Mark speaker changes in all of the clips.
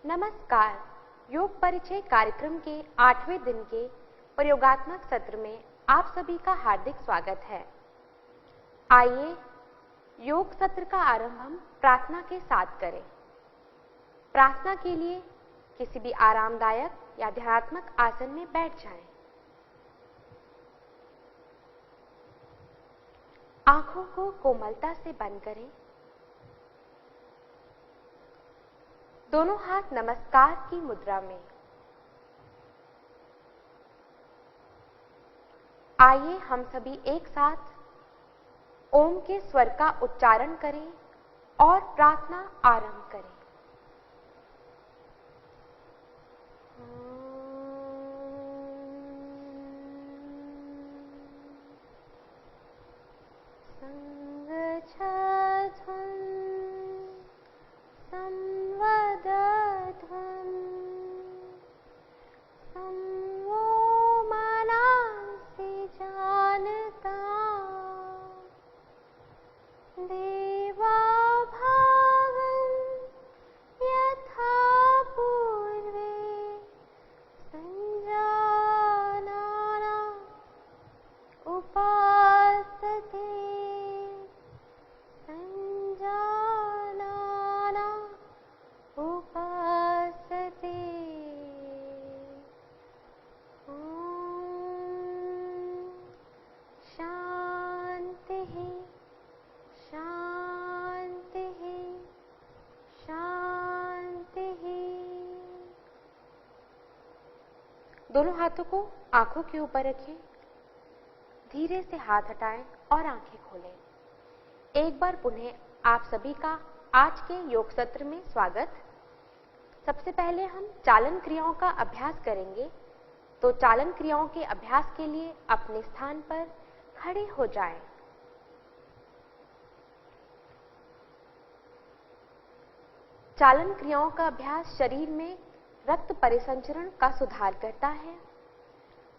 Speaker 1: नमस्कार। योग परिचय कार्यक्रम के 8वें दिन के प्रयोगात्मक सत्र में आप सभी का हार्दिक स्वागत है। आइए योग सत्र का आरंभ हम प्रार्थना के साथ करें। प्रार्थना के लिए किसी भी आरामदायक या ध्यानात्मक आसन में बैठ जाएं। आंखों को कोमलता से बंद करें। दोनों हाथ नमस्कार की मुद्रा में। आइए हम सभी एक साथ ओम के स्वर का उच्चारण करें और प्रार्थना आरंभ करें। दोनों हाथों को आंखों के ऊपर रखें। धीरे से हाथ हटाएं और आंखें खोलें। एक बार पुनः आप सभी का आज के योग सत्र में स्वागत। सबसे पहले हम चालन क्रियाओं का अभ्यास करेंगे, तो चालन क्रियाओं के अभ्यास के लिए अपने स्थान पर खड़े हो जाएं। चालन क्रियाओं का अभ्यास शरीर में रक्त परिसंचरण का सुधार करता है।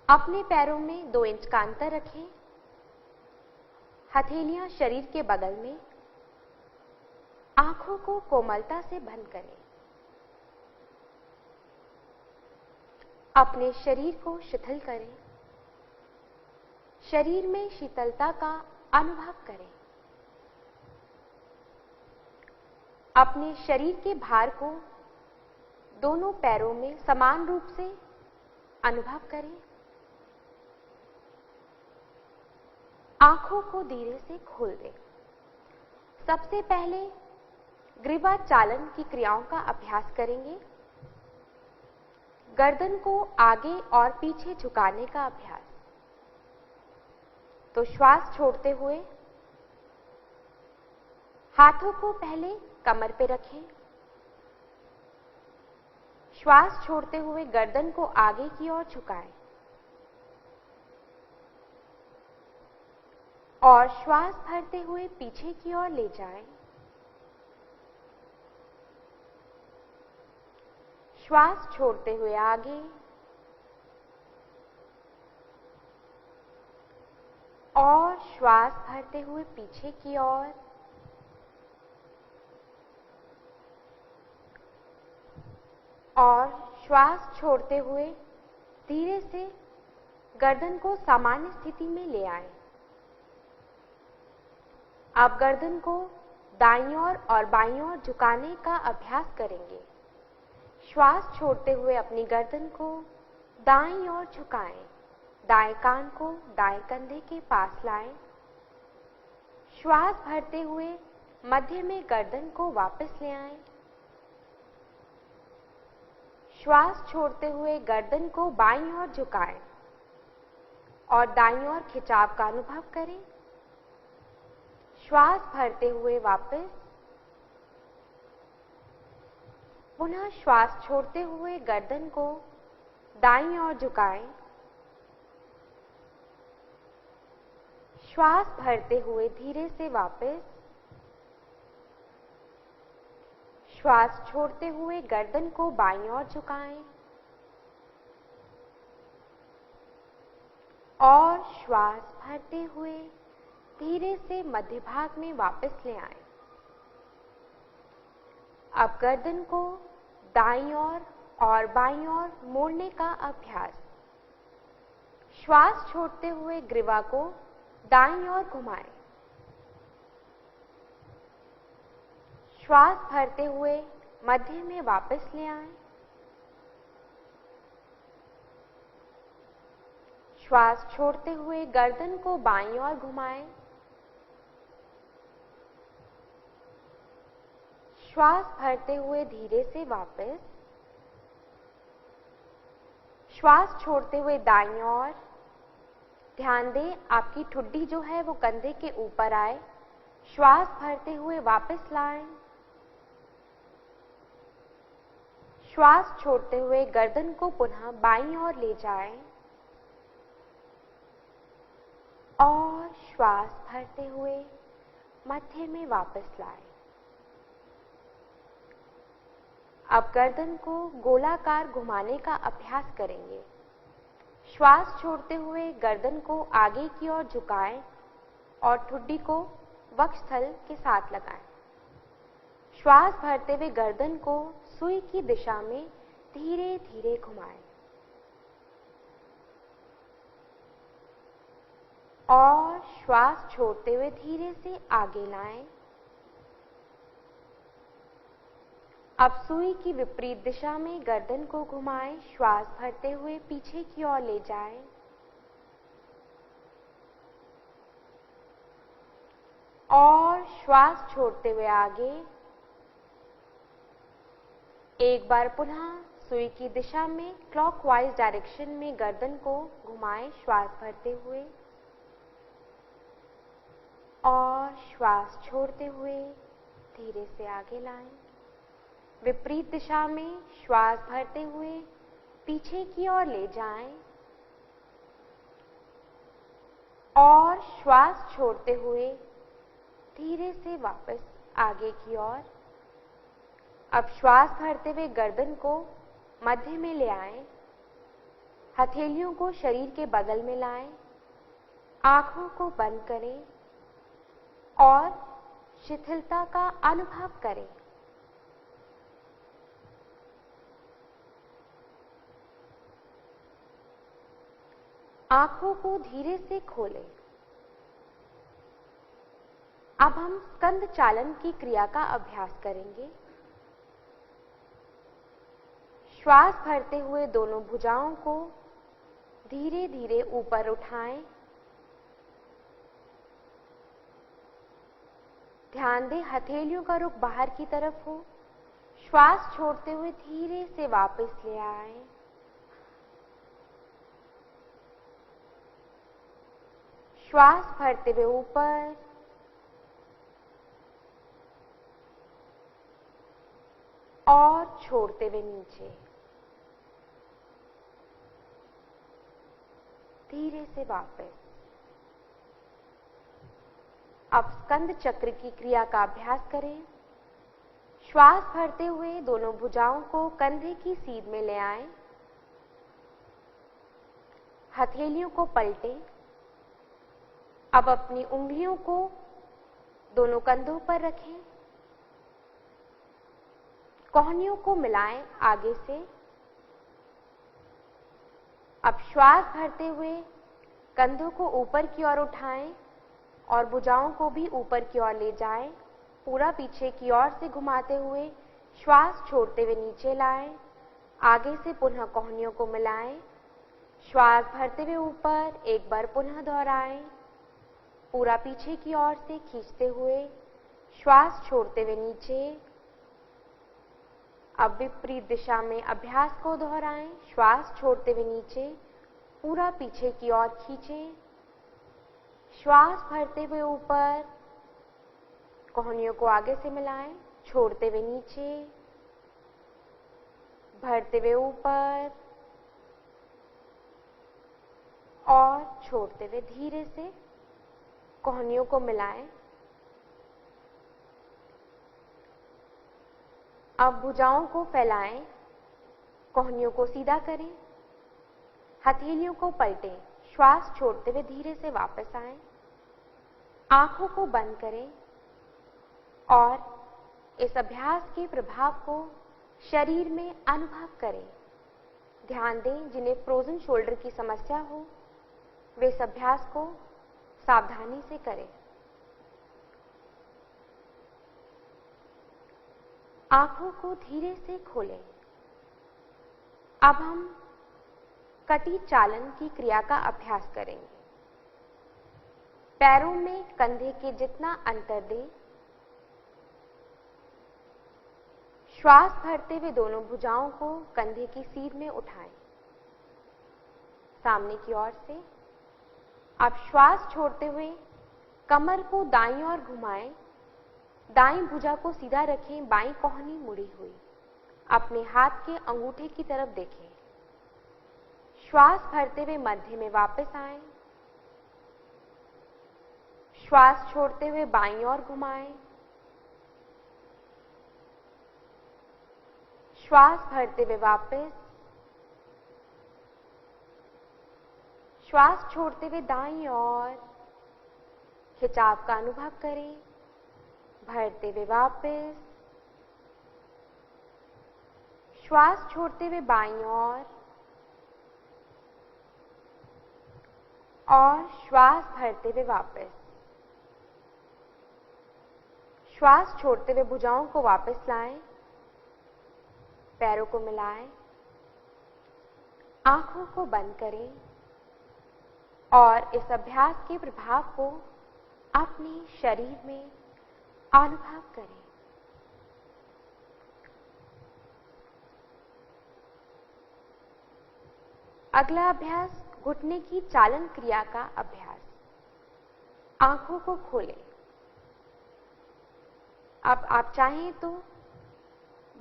Speaker 1: अपने पैरों में 2 इंच का अंतर रखें। हथेलियां शरीर के बगल में। आंखों को कोमलता से बंद करें। अपने शरीर को शिथिल करें। शरीर में शीतलता का अनुभव करें। अपने शरीर के भार को दोनों पैरों में समान रूप से अनुभव करें। आंखों को धीरे से खोल दें। सबसे पहले ग्रीवा चालन की क्रियाओं का अभ्यास करेंगे। गर्दन को आगे और पीछे झुकाने का अभ्यास। तो श्वास छोड़ते हुए हाथों को पहले कमर पे रखें। श्वास छोड़ते हुए गर्दन को आगे की ओर झुकाएं और श्वास भरते हुए पीछे की ओर ले जाएं। श्वास छोड़ते हुए आगे और श्वास भरते हुए पीछे की ओर। और श्वास छोड़ते हुए धीरे से गर्दन को सामान्य स्थिति में ले आएं। अब गर्दन को दाईं ओर और बाईं ओर झुकाने का अभ्यास करेंगे। श्वास छोड़ते हुए अपनी गर्दन को दाईं ओर झुकाएं। दाएं कान को दाएं कंधे के पास लाएं। श्वास भरते हुए मध्य में गर्दन को वापस ले आएं। श्वास छोड़ते हुए गर्दन को बाईं ओर झुकाएं और दाईं ओर खिंचाव का अनुभव करें। श्वास भरते हुए वापस। पुनः श्वास छोड़ते हुए गर्दन को दाईं ओर झुकाएं। श्वास भरते हुए धीरे से वापस। श्वास छोड़ते हुए गर्दन को बाईं ओर झुकाएं और श्वास भरते हुए धीरे से मध्य भाग में वापस ले आएं। अब गर्दन को दाईं ओर और बाईं ओर मोड़ने का अभ्यास। श्वास छोड़ते हुए ग्रीवा को दाईं ओर घुमाएं। श्वास भरते हुए मध्य में वापस ले आएं। श्वास छोड़ते हुए गर्दन को बाईं ओर घुमाएं। श्वास भरते हुए धीरे से वापस। श्वास छोड़ते हुए दाईं ओर। ध्यान दें आपकी ठुड्डी जो है वो कंधे के ऊपर आए। श्वास भरते हुए वापस लाएं। श्वास छोड़ते हुए गर्दन को पुनः बाईं ओर ले जाएं और श्वास भरते हुए मध्य में वापस लाएं। अब गर्दन को गोलाकार घुमाने का अभ्यास करेंगे। श्वास छोड़ते हुए गर्दन को आगे की ओर झुकाएं और ठुड्डी को वक्षस्थल के साथ लगाएं। श्वास भरते हुए गर्दन को सुई की दिशा में धीरे धीरे घुमाएं और श्वास छोड़ते हुए धीरे से आगे लाएं। अब सुई की विपरीत दिशा में गर्दन को घुमाएं। श्वास भरते हुए पीछे की ओर ले जाएं और श्वास छोड़ते हुए आगे। एक बार पुनः सुई की दिशा में क्लॉकवाइज डायरेक्शन में गर्दन को घुमाएं। श्वास भरते हुए और श्वास छोड़ते हुए धीरे से आगे लाएं। विपरीत दिशा में श्वास भरते हुए पीछे की ओर ले जाएं और श्वास छोड़ते हुए धीरे से वापस आगे की ओर। अब श्वास भरते हुए गर्दन को मध्य में ले आएं। हथेलियों को शरीर के बगल में लाएं। आंखों को बंद करें और शिथिलता का अनुभव करें। आंखों को धीरे से खोलें। अब हम स्कंद चालन की क्रिया का अभ्यास करेंगे। श्वास भरते हुए दोनों भुजाओं को धीरे धीरे ऊपर उठाएं। ध्यान दें हथेलियों का रुख बाहर की तरफ हो। श्वास छोड़ते हुए धीरे से वापस ले आएं। श्वास भरते हुए ऊपर और छोड़ते हुए नीचे। धीरे से वापस। अब स्कंद चक्र की क्रिया का अभ्यास करें। श्वास भरते हुए दोनों भुजाओं को कंधे की सीध में ले आएं। हथेलियों को पलटें। अब अपनी उंगलियों को दोनों कंधों पर रखें। कोहनियों को मिलाएं आगे से। अब श्वास भरते हुए कंधों को ऊपर की ओर उठाएं और भुजाओं को भी ऊपर की ओर ले जाएं। पूरा पीछे की ओर से घुमाते हुए श्वास छोड़ते हुए नीचे लाएं। आगे से पुनः कोहनियों को मिलाएं। श्वास भरते हुए ऊपर एक बार पुनः दोहराएं। पूरा पीछे की ओर से खींचते हुए श्वास छोड़ते हुए नीचे। अब विपरीत दिशा में अभ्यास को दोहराएं। श्वास छोड़ते हुए नीचे, पूरा पीछे की ओर खींचें। श्वास भरते हुए ऊपर, कोहनियों को आगे से मिलाएं, छोड़ते हुए नीचे, भरते हुए ऊपर और छोड़ते हुए धीरे से कोहनियों को मिलाएं। अब भुजाओं को फैलाएं, कोहनियों को सीधा करें, हथेलियों को पलटें, श्वास छोड़ते हुए धीरे से वापस आएं। आंखों को बंद करें और इस अभ्यास के प्रभाव को शरीर में अनुभव करें। ध्यान दें, जिन्हें फ्रोजन शोल्डर की समस्या हो वे इस अभ्यास को सावधानी से करें। आंखों को धीरे से खोलें। अब हम कटी चालन की क्रिया का अभ्यास करेंगे। पैरों में कंधे के जितना अंतर दें। श्वास भरते हुए दोनों भुजाओं को कंधे की सीध में उठाएं, सामने की ओर से। अब श्वास छोड़ते हुए कमर को दाईं ओर घुमाएं। दाईं भुजा को सीधा रखें, बाईं कोहनी मुड़ी हुई। अपने हाथ के अंगूठे की तरफ देखें। श्वास भरते हुए मध्य में वापस आएं। श्वास छोड़ते हुए बाईं ओर घुमाएं। श्वास भरते हुए वापस। श्वास छोड़ते हुए दाईं ओर। खिंचाव का अनुभव करें। भरते हुए वापस। श्वास छोड़ते हुए बाईं ओर और श्वास भरते हुए वापस। श्वास छोड़ते हुए भुजाओं को वापस लाएं। पैरों को मिलाएं। आंखों को बंद करें और इस अभ्यास के प्रभाव को अपने शरीर में अनुभव करें। अगला अभ्यास घुटने की चालन क्रिया का अभ्यास। आंखों को खोलें। अब आप चाहें तो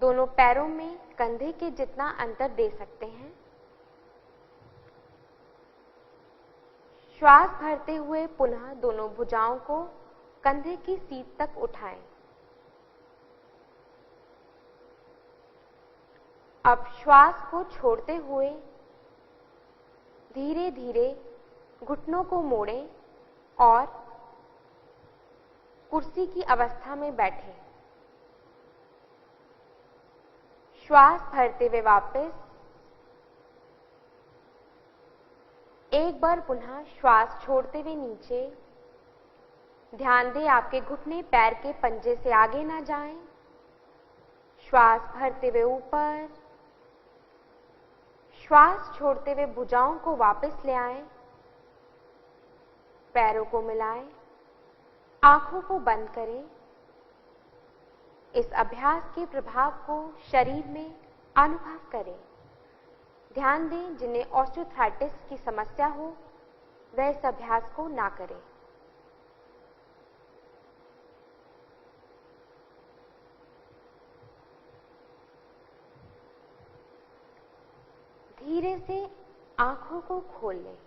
Speaker 1: दोनों पैरों में कंधे के जितना अंतर दे सकते हैं। श्वास भरते हुए पुनः दोनों भुजाओं को कंधे की सीध तक उठाएं। अब श्वास को छोड़ते हुए धीरे धीरे घुटनों को मोड़ें और कुर्सी की अवस्था में बैठें। श्वास भरते हुए वापस। एक बार पुनः श्वास छोड़ते हुए नीचे। ध्यान दें आपके घुटने पैर के पंजे से आगे ना जाएं। श्वास भरते हुए ऊपर। श्वास छोड़ते हुए भुजाओं को वापस ले आएं। पैरों को मिलाएं। आंखों को बंद करें। इस अभ्यास के प्रभाव को शरीर में अनुभव करें। ध्यान दें, जिन्हें ऑस्टियोआर्थराइटिस की समस्या हो वह इस अभ्यास को ना करें। धीरे से आंखों को खोल लें।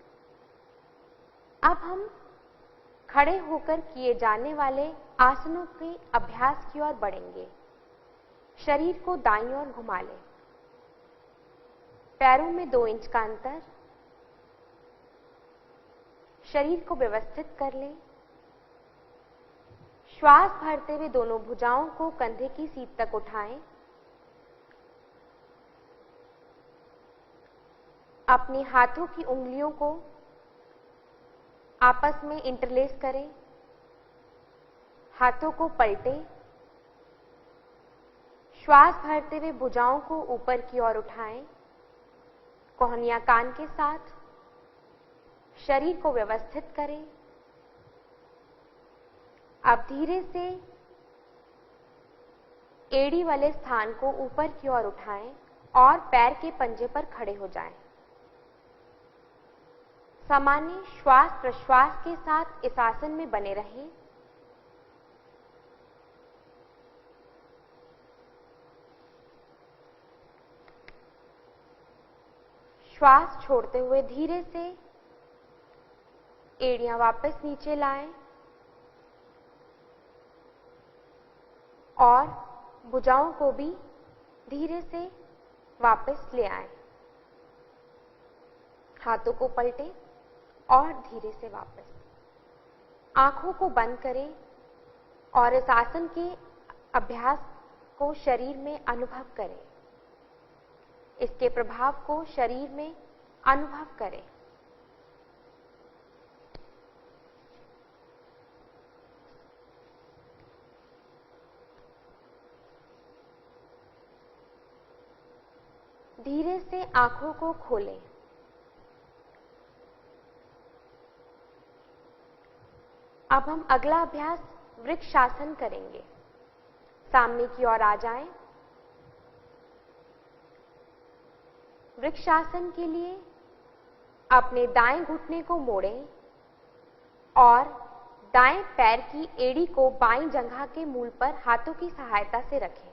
Speaker 1: अब हम खड़े होकर किए जाने वाले आसनों के अभ्यास की ओर बढ़ेंगे। शरीर को दाईं ओर घुमा लें। पैरों में 2 इंच का अंतर। शरीर को व्यवस्थित कर लें। श्वास भरते हुए दोनों भुजाओं को कंधे की सीध तक उठाएं। अपने हाथों की उंगलियों को आपस में इंटरलेस करें। हाथों को पलटें। श्वास भरते हुए भुजाओं को ऊपर की ओर उठाएं, कोहनियां कान के साथ। शरीर को व्यवस्थित करें। अब धीरे से एड़ी वाले स्थान को ऊपर की ओर उठाएं और पैर के पंजे पर खड़े हो जाएं। सामान्य श्वास प्रश्वास के साथ इस आसन में बने रहें। श्वास छोड़ते हुए धीरे से एड़ियां वापस नीचे लाएं और भुजाओं को भी धीरे से वापस ले आएं। हाथों को पलटें और धीरे से वापस। आंखों को बंद करें और इस आसन के अभ्यास को शरीर में अनुभव करें। इसके प्रभाव को शरीर में अनुभव करें। धीरे से आंखों को खोलें। अब हम अगला अभ्यास वृक्षासन करेंगे। सामने की ओर आ जाएं। वृक्षासन के लिए अपने दाएं घुटने को मोड़ें और दाएं पैर की एड़ी को बाईं जंघा के मूल पर हाथों की सहायता से रखें।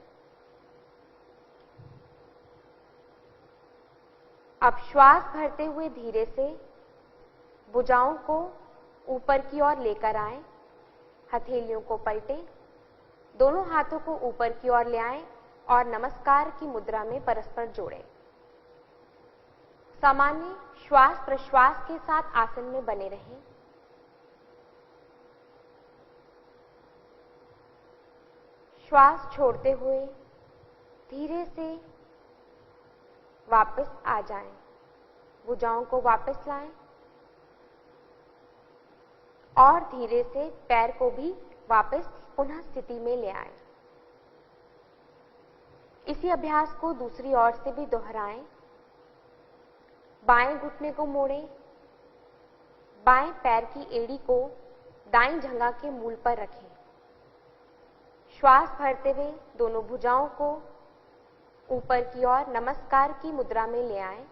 Speaker 1: अब श्वास भरते हुए धीरे से भुजाओं को ऊपर की ओर लेकर आएं, हथेलियों को पलटें, दोनों हाथों को ऊपर की ओर ले आएं और नमस्कार की मुद्रा में परस्पर जोड़ें। सामान्य श्वास प्रश्वास के साथ आसन में बने रहें। श्वास छोड़ते हुए धीरे से वापस आ जाएं, भुजाओं को वापस लाएं और धीरे से पैर को भी वापस पुनः स्थिति में ले आएं। इसी अभ्यास को दूसरी ओर से भी दोहराएं। बाएं घुटने को मोड़ें, बाएं पैर की एड़ी को दाईं जंघा के मूल पर रखें। श्वास भरते हुए दोनों भुजाओं को ऊपर की ओर नमस्कार की मुद्रा में ले आएं।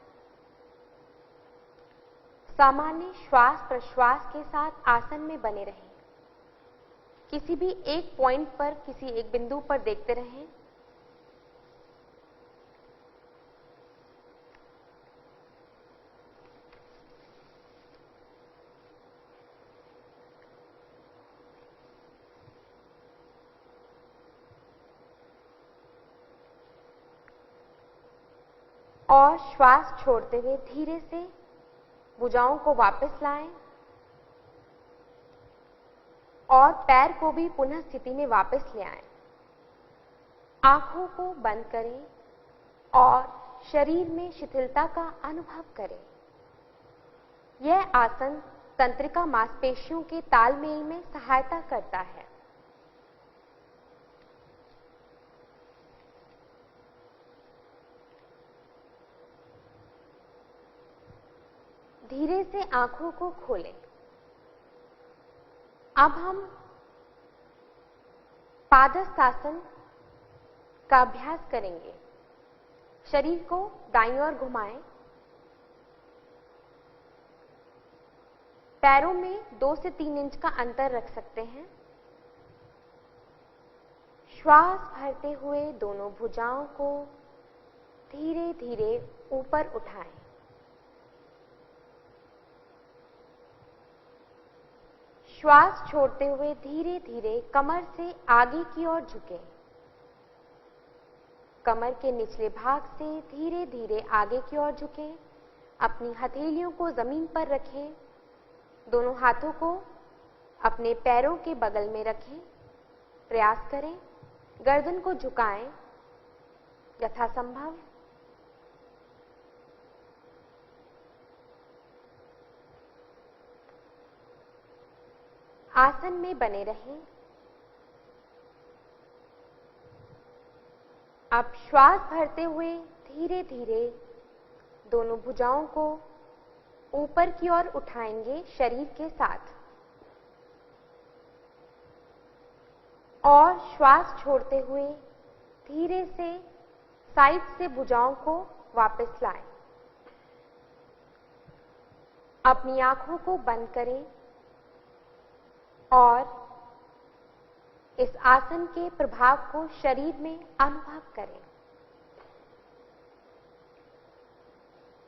Speaker 1: सामान्य श्वास प्रश्वास के साथ आसन में बने रहें। किसी भी एक पॉइंट पर, किसी एक बिंदु पर देखते रहें। और श्वास छोड़ते हुए धीरे से भुजाओं को वापस लाएं और पैर को भी पुनः स्थिति में वापस ले आएं। आंखों को बंद करें और शरीर में शिथिलता का अनुभव करें। यह आसन तंत्रिका मांसपेशियों के तालमेल में सहायता करता है। धीरे से आंखों को खोलें। अब हम पादहस्तासन का अभ्यास करेंगे। शरीर को दाईं ओर घुमाएं। पैरों में 2 से 3 इंच का अंतर रख सकते हैं। श्वास भरते हुए दोनों भुजाओं को धीरे धीरे ऊपर उठाएं। श्वास छोड़ते हुए धीरे धीरे कमर से आगे की ओर झुकें। कमर के निचले भाग से धीरे धीरे आगे की ओर झुकें। अपनी हथेलियों को जमीन पर रखें। दोनों हाथों को अपने पैरों के बगल में रखें। प्रयास करें, गर्दन को झुकाएं यथासंभव। आसन में बने रहें। अब श्वास भरते हुए धीरे धीरे दोनों भुजाओं को ऊपर की ओर उठाएंगे शरीर के साथ और श्वास छोड़ते हुए धीरे से साइड से भुजाओं को वापस लाएं। अपनी आंखों को बंद करें और इस आसन के प्रभाव को शरीर में अनुभव करें।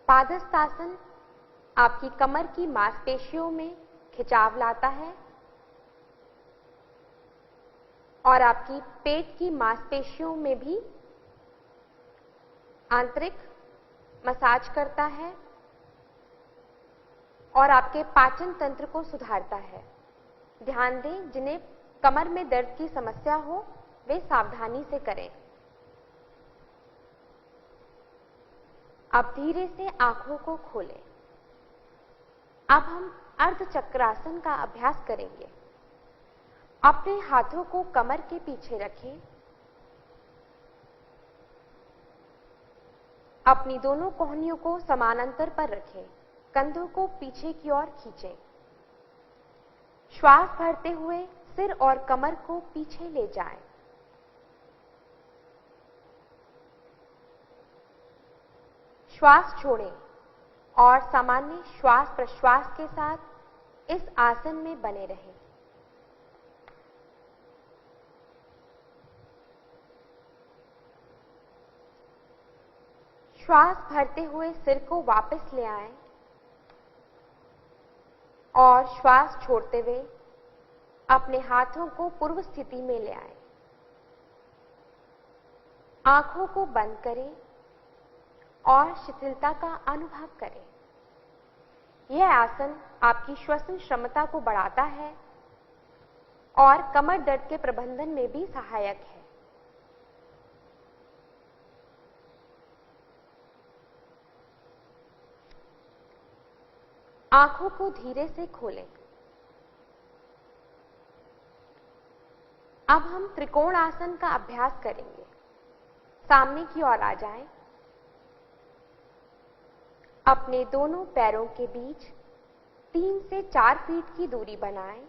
Speaker 1: पादहस्तासन आपकी कमर की मांसपेशियों में खिंचाव लाता है और आपकी पेट की मांसपेशियों में भी आंतरिक मसाज करता है और आपके पाचन तंत्र को सुधारता है। ध्यान दें, जिन्हें कमर में दर्द की समस्या हो वे सावधानी से करें। अब धीरे से आंखों को खोलें। अब हम अर्धचक्रासन का अभ्यास करेंगे। अपने हाथों को कमर के पीछे रखें। अपनी दोनों कोहनियों को समानांतर पर रखें। कंधों को पीछे की ओर खींचें। श्वास भरते हुए सिर और कमर को पीछे ले जाएं। श्वास छोड़ें और सामान्य श्वास प्रश्वास के साथ इस आसन में बने रहें। श्वास भरते हुए सिर को वापस ले आएं और श्वास छोड़ते हुए अपने हाथों को पूर्व स्थिति में ले आएं। आंखों को बंद करें और शिथिलता का अनुभव करें। यह आसन आपकी श्वसन क्षमता को बढ़ाता है और कमर दर्द के प्रबंधन में भी सहायक है। आंखों को धीरे से खोलें। अब हम त्रिकोण आसन का अभ्यास करेंगे। सामने की ओर आ जाएं। अपने दोनों पैरों के बीच 3 से 4 फीट की दूरी बनाएं।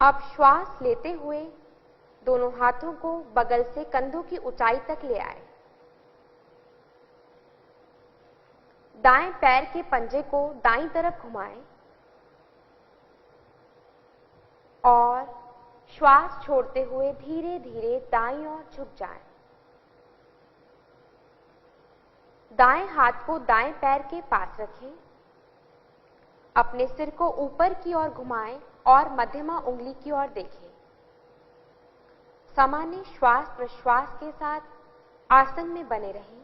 Speaker 1: अब श्वास लेते हुए दोनों हाथों को बगल से कंधों की ऊंचाई तक ले आएं। दाएं पैर के पंजे को दाईं तरफ घुमाएं और श्वास छोड़ते हुए धीरे धीरे दाईं ओर झुक जाएं। दाएं हाथ को दाएं पैर के पास रखें। अपने सिर को ऊपर की ओर घुमाएं और मध्यमा उंगली की ओर देखें। सामान्य श्वास प्रश्वास के साथ आसन में बने रहें।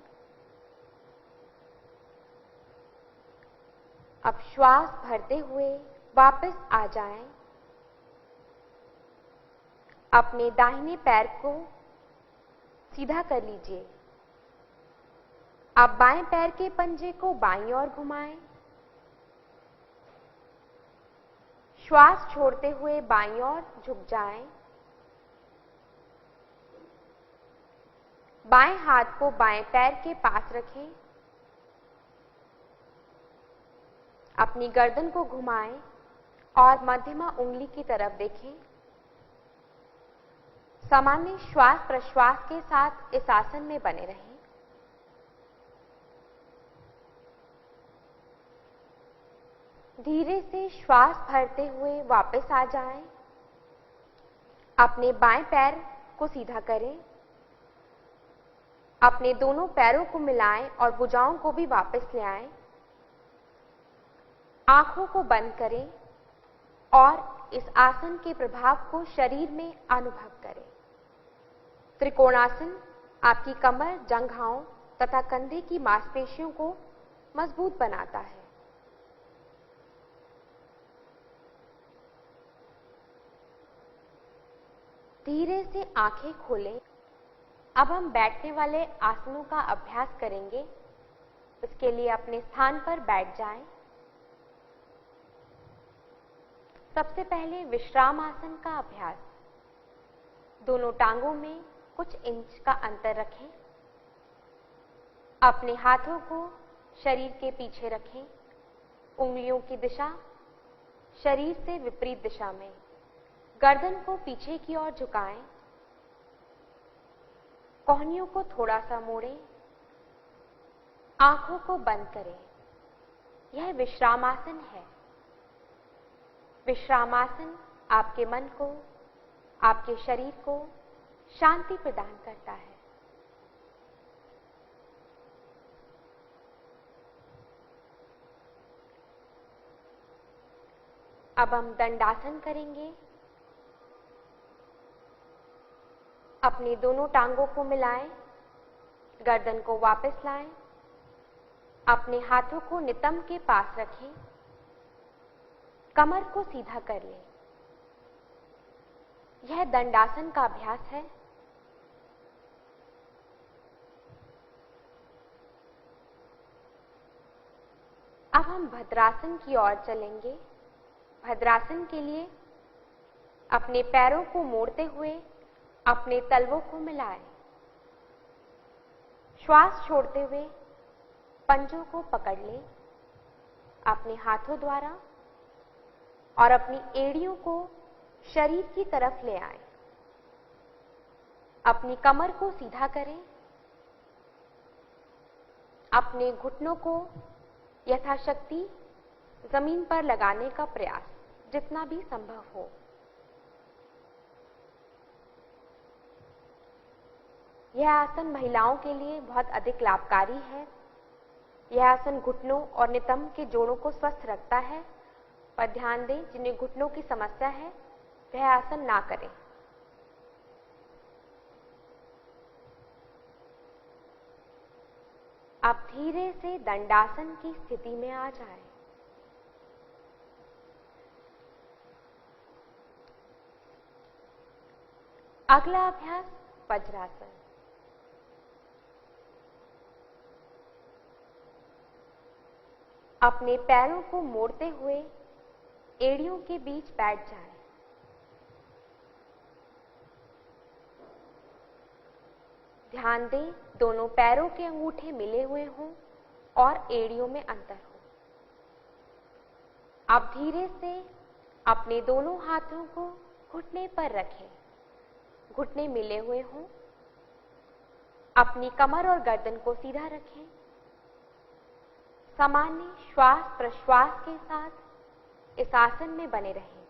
Speaker 1: अब श्वास भरते हुए वापस आ जाएं। अपने दाहिने पैर को सीधा कर लीजिए। अब बाएं पैर के पंजे को बाईं ओर घुमाएं। श्वास छोड़ते हुए बाईं ओर झुक जाएं। बाएं हाथ को बाएं पैर के पास रखें। अपनी गर्दन को घुमाएं और मध्यमा उंगली की तरफ देखें। सामान्य श्वास प्रश्वास के साथ इस आसन में बने रहें। धीरे से श्वास भरते हुए वापस आ जाएं। अपने बाएं पैर को सीधा करें। अपने दोनों पैरों को मिलाएं और भुजाओं को भी वापस ले आएं। आंखों को बंद करें और इस आसन के प्रभाव को शरीर में अनुभव करें। त्रिकोणासन आपकी कमर, जंघाओं तथा कंधे की मांसपेशियों को मजबूत बनाता है। धीरे से आंखें खोलें। अब हम बैठने वाले आसनों का अभ्यास करेंगे। इसके लिए अपने स्थान पर बैठ जाएं। सबसे पहले विश्राम आसन का अभ्यास। दोनों टांगों में कुछ इंच का अंतर रखें। अपने हाथों को शरीर के पीछे रखें। उंगलियों की दिशा शरीर से विपरीत दिशा में। गर्दन को पीछे की ओर झुकाएं। कोहनियों को थोड़ा सा मोड़ें। आंखों को बंद करें। यह विश्रामासन है। विश्रामासन आपके मन को, आपके शरीर को शांति प्रदान करता है। अब हम दंडासन करेंगे। अपनी दोनों टांगों को मिलाएं, गर्दन को वापस लाएं, अपने हाथों को नितंब के पास रखें, कमर को सीधा कर लें। यह दंडासन का अभ्यास है। अब हम भद्रासन की ओर चलेंगे। भद्रासन के लिए अपने पैरों को मोड़ते हुए अपने तलवों को मिलाएं। श्वास छोड़ते हुए पंजों को पकड़ लें अपने हाथों द्वारा और अपनी एड़ियों को शरीर की तरफ ले आएं। अपनी कमर को सीधा करें। अपने घुटनों को यथाशक्ति जमीन पर लगाने का प्रयास जितना भी संभव हो। यह आसन महिलाओं के लिए बहुत अधिक लाभकारी है। यह आसन घुटनों और नितंब के जोड़ों को स्वस्थ रखता है, पर ध्यान दें जिन्हें घुटनों की समस्या है वह आसन ना करें। आप धीरे से दंडासन की स्थिति में आ जाएं। अगला अभ्यास वज्रासन। अपने पैरों को मोड़ते हुए एड़ियों के बीच बैठ जाएं। ध्यान दें दोनों पैरों के अंगूठे मिले हुए हों और एड़ियों में अंतर हो। आप धीरे से अपने दोनों हाथों को घुटने पर रखें। घुटने मिले हुए हों। अपनी कमर और गर्दन को सीधा रखें। सामान्य श्वास प्रश्वास के साथ इस आसन में बने रहें।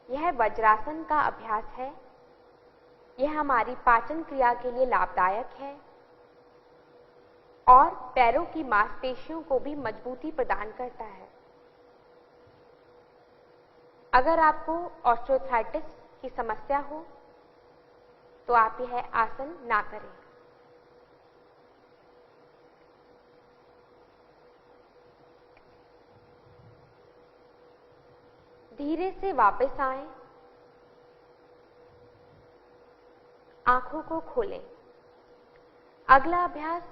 Speaker 1: यह वज्रासन का अभ्यास है। यह हमारी पाचन क्रिया के लिए लाभदायक है और पैरों की मांसपेशियों को भी मजबूती प्रदान करता है। अगर आपको ऑस्टियोआर्थराइटिस की समस्या हो तो आप यह आसन ना करें। धीरे से वापस आएं। आंखों को खोलें। अगला अभ्यास,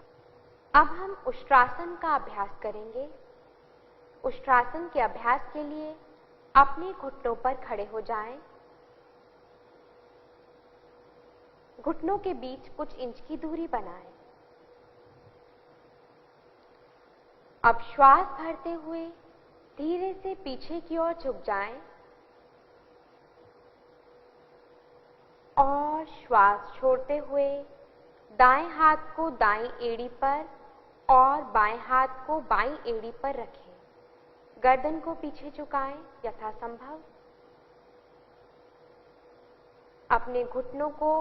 Speaker 1: अब हम उष्ट्रासन का अभ्यास करेंगे। उष्ट्रासन के अभ्यास के लिए अपने घुटनों पर खड़े हो जाएं। घुटनों के बीच कुछ इंच की दूरी बनाएं। अब श्वास भरते हुए धीरे से पीछे की ओर झुक जाएं और श्वास छोड़ते हुए दाएं हाथ को दाईं एड़ी पर और बाएं हाथ को बाईं एड़ी पर रखें। गर्दन को पीछे झुकाएं यथासंभव। अपने घुटनों को,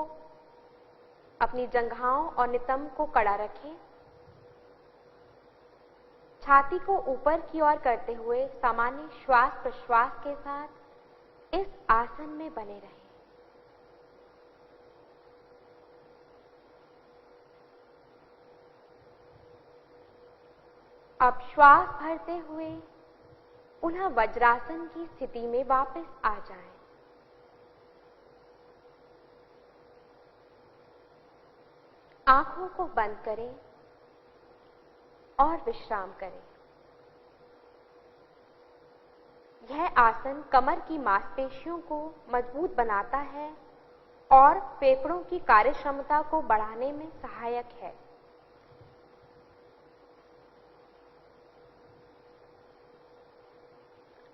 Speaker 1: अपनी जंघाओं और नितंब को कड़ा रखें। छाती को ऊपर की ओर करते हुए सामान्य श्वास प्रश्वास के साथ इस आसन में बने रहें। अब श्वास भरते हुए पुनः वज्रासन की स्थिति में वापस आ जाएं। आंखों को बंद करें और विश्राम करें। यह आसन कमर की मांसपेशियों को मजबूत बनाता है और फेफड़ों की कार्यक्षमता को बढ़ाने में सहायक है।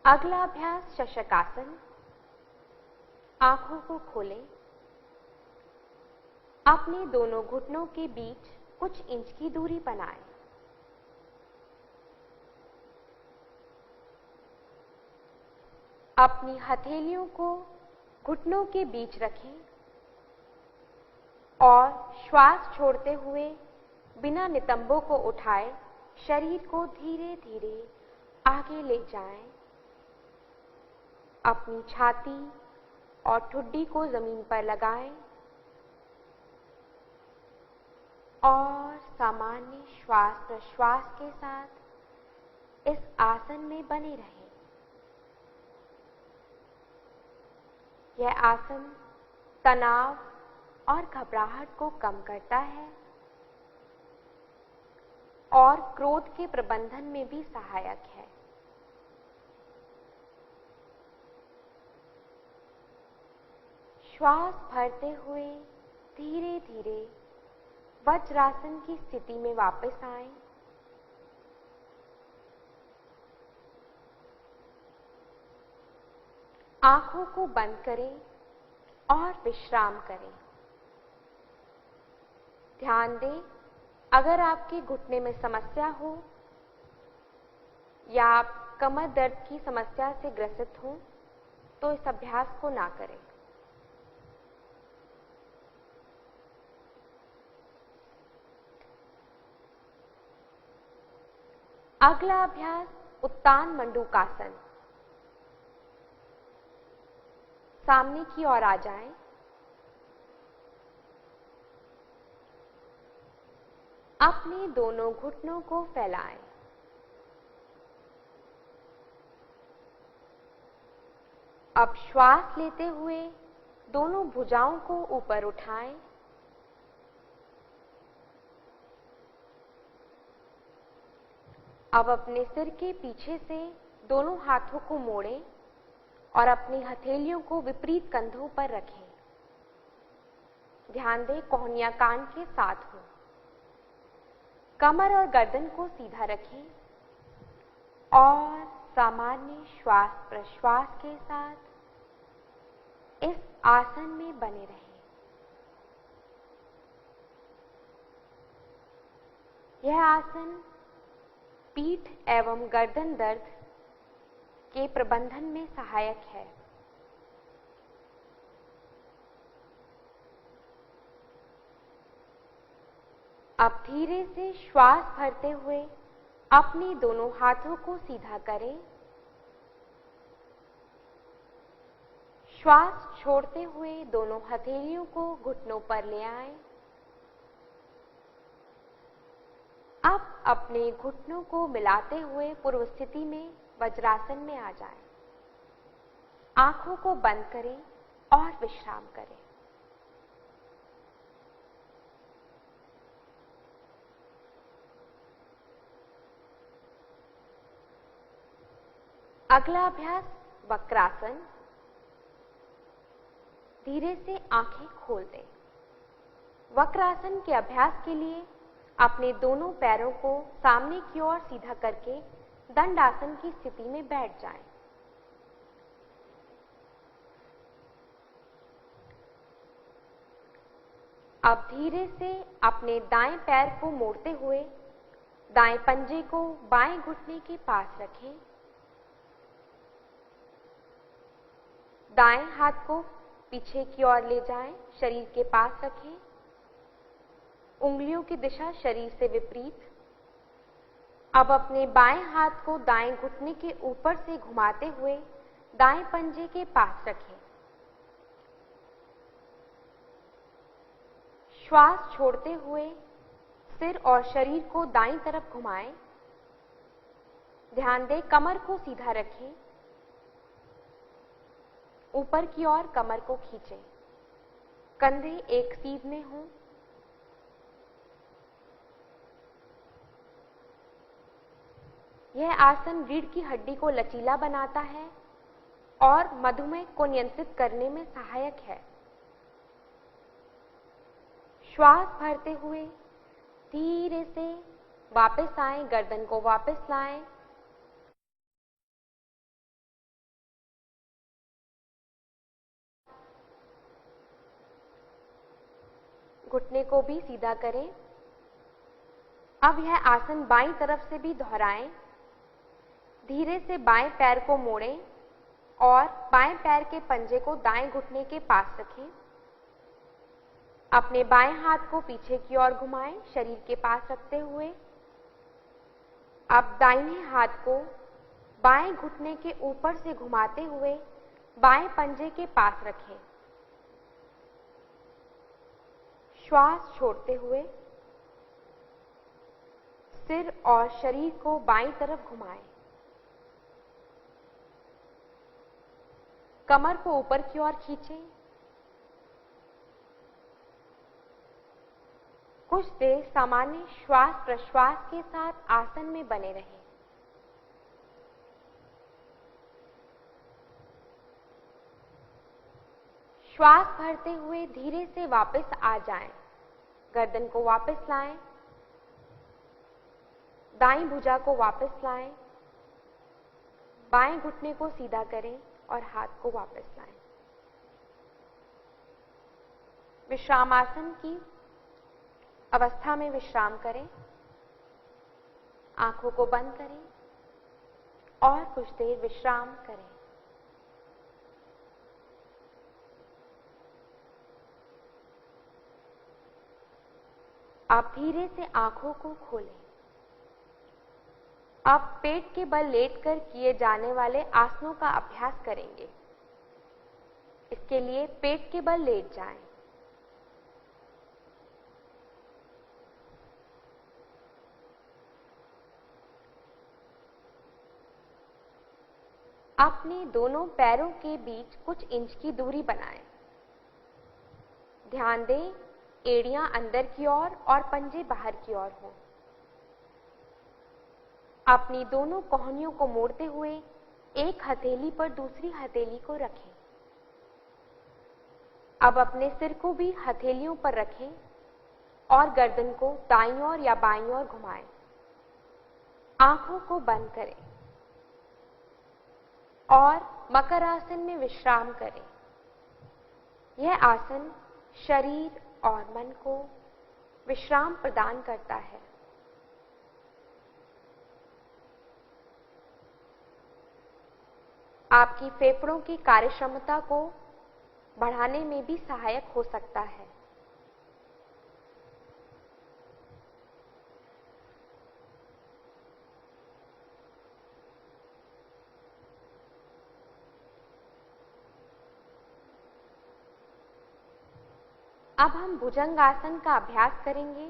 Speaker 1: अगला अभ्यास शशकासन। आंखों को खोलें। अपने दोनों घुटनों के बीच कुछ इंच की दूरी बनाएं। अपनी हथेलियों को घुटनों के बीच रखें और श्वास छोड़ते हुए बिना नितंबों को उठाए शरीर को धीरे धीरे आगे ले जाएं। अपनी छाती और ठुड्डी को जमीन पर लगाएं और सामान्य श्वास प्रश्वास के साथ इस आसन में बने रहें। यह आसन तनाव और घबराहट को कम करता है और क्रोध के प्रबंधन में भी सहायक है। श्वास भरते हुए धीरे धीरे वज्रासन की स्थिति में वापस आएं। आंखों को बंद करें और विश्राम करें। ध्यान दें, अगर आपके घुटने में समस्या हो या आप कमर दर्द की समस्या से ग्रसित हों, तो इस अभ्यास को ना करें। अगला अभ्यास उत्तान मंडूकासन। सामने की ओर आ जाएं। अपने दोनों घुटनों को फैलाएं। अब श्वास लेते हुए दोनों भुजाओं को ऊपर उठाएं। अब अपने सिर के पीछे से दोनों हाथों को मोड़ें और अपनी हथेलियों को विपरीत कंधों पर रखें। ध्यान दें, कोहनियां कान के साथ हो। कमर और गर्दन को सीधा रखें और सामान्य श्वास प्रश्वास के साथ इस आसन में बने रहें। यह आसन पीठ एवं गर्दन दर्द के प्रबंधन में सहायक है। अब धीरे से श्वास भरते हुए अपने दोनों हाथों को सीधा करें। श्वास छोड़ते हुए दोनों हथेलियों को घुटनों पर ले आएं। अब अपने घुटनों को मिलाते हुए पूर्व स्थिति में वज्रासन में आ जाएं। आंखों को बंद करें और विश्राम करें। अगला अभ्यास वक्रासन। धीरे से आंखें खोल दें। वक्रासन के अभ्यास के लिए अपने दोनों पैरों को सामने की ओर सीधा करके दंडासन की स्थिति में बैठ जाएं। अब धीरे से अपने दाएं पैर को मोड़ते हुए दाएं पंजे को बाएं घुटने के पास रखें। दाएं हाथ को पीछे की ओर ले जाएं, शरीर के पास रखें। उंगलियों की दिशा शरीर से विपरीत। अब अपने बाएं हाथ को दाएं घुटने के ऊपर से घुमाते हुए दाएं पंजे के पास रखें। श्वास छोड़ते हुए सिर और शरीर को दाईं तरफ घुमाएं। ध्यान दें, कमर को सीधा रखें। ऊपर की ओर कमर को खींचें। कंधे एक सीध में हों। यह आसन रीढ़ की हड्डी को लचीला बनाता है और मधुमेह को नियंत्रित करने में सहायक है। श्वास भरते हुए धीरे से वापस आएं, गर्दन को वापस लाएं। घुटने को भी सीधा करें। अब यह आसन बाईं तरफ से भी दोहराएं। धीरे से बाएं पैर को मोड़ें और बाएं पैर के पंजे को दाएं घुटने के पास रखें। अपने बाएं हाथ को पीछे की ओर घुमाएं, शरीर के पास रखते हुए। अब दाहिने हाथ को बाएं घुटने के ऊपर से घुमाते हुए बाएं पंजे के पास रखें। श्वास छोड़ते हुए सिर और शरीर को बाईं तरफ घुमाएं। कमर को ऊपर की ओर खींचें। कुछ देर सामान्य श्वास प्रश्वास के साथ आसन में बने रहें। श्वास भरते हुए धीरे से वापस आ जाएं। गर्दन को वापस लाएं, दाईं भुजा को वापस लाएं, बाएं घुटने को सीधा करें और हाथ को वापस लाएं। विश्रामासन की अवस्था में विश्राम करें। आंखों को बंद करें और कुछ देर विश्राम करें। आप धीरे से आंखों को खोलें। आप पेट के बल लेटकर किए जाने वाले आसनों का अभ्यास करेंगे। इसके लिए पेट के बल लेट जाएं। अपने दोनों पैरों के बीच कुछ इंच की दूरी बनाएं। ध्यान दें, एड़ियां अंदर की ओर और पंजे बाहर की ओर हों। अपनी दोनों कोहनियों को मोड़ते हुए एक हथेली पर दूसरी हथेली को रखें। अब अपने सिर को भी हथेलियों पर रखें और गर्दन को दाईं ओर या बाईं ओर घुमाएं। आंखों को बंद करें और मकर आसन में विश्राम करें। यह आसन शरीर और मन को विश्राम प्रदान करता है। आपकी फेफड़ों की कार्यक्षमता को बढ़ाने में भी सहायक हो सकता है। अब हम भुजंगासन का अभ्यास करेंगे।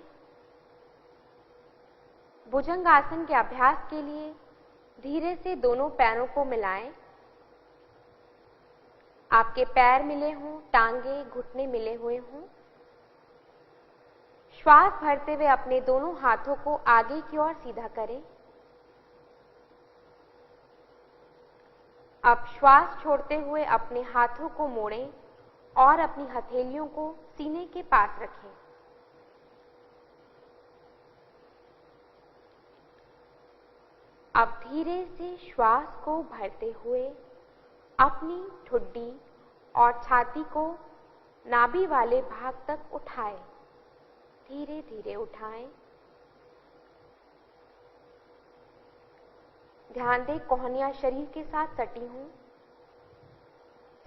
Speaker 1: भुजंगासन के अभ्यास के लिए धीरे से दोनों पैरों को मिलाएं। आपके पैर मिले हों, टांगे, घुटने मिले हुए हों। श्वास भरते हुए अपने दोनों हाथों को आगे की ओर सीधा करें। अब श्वास छोड़ते हुए अपने हाथों को मोड़ें और अपनी हथेलियों को सीने के पास रखें। अब धीरे से श्वास को भरते हुए अपनी ठुड्डी और छाती को नाभि वाले भाग तक उठाएं। धीरे धीरे उठाएं। ध्यान दें, कोहनियां शरीर के साथ सटी हों।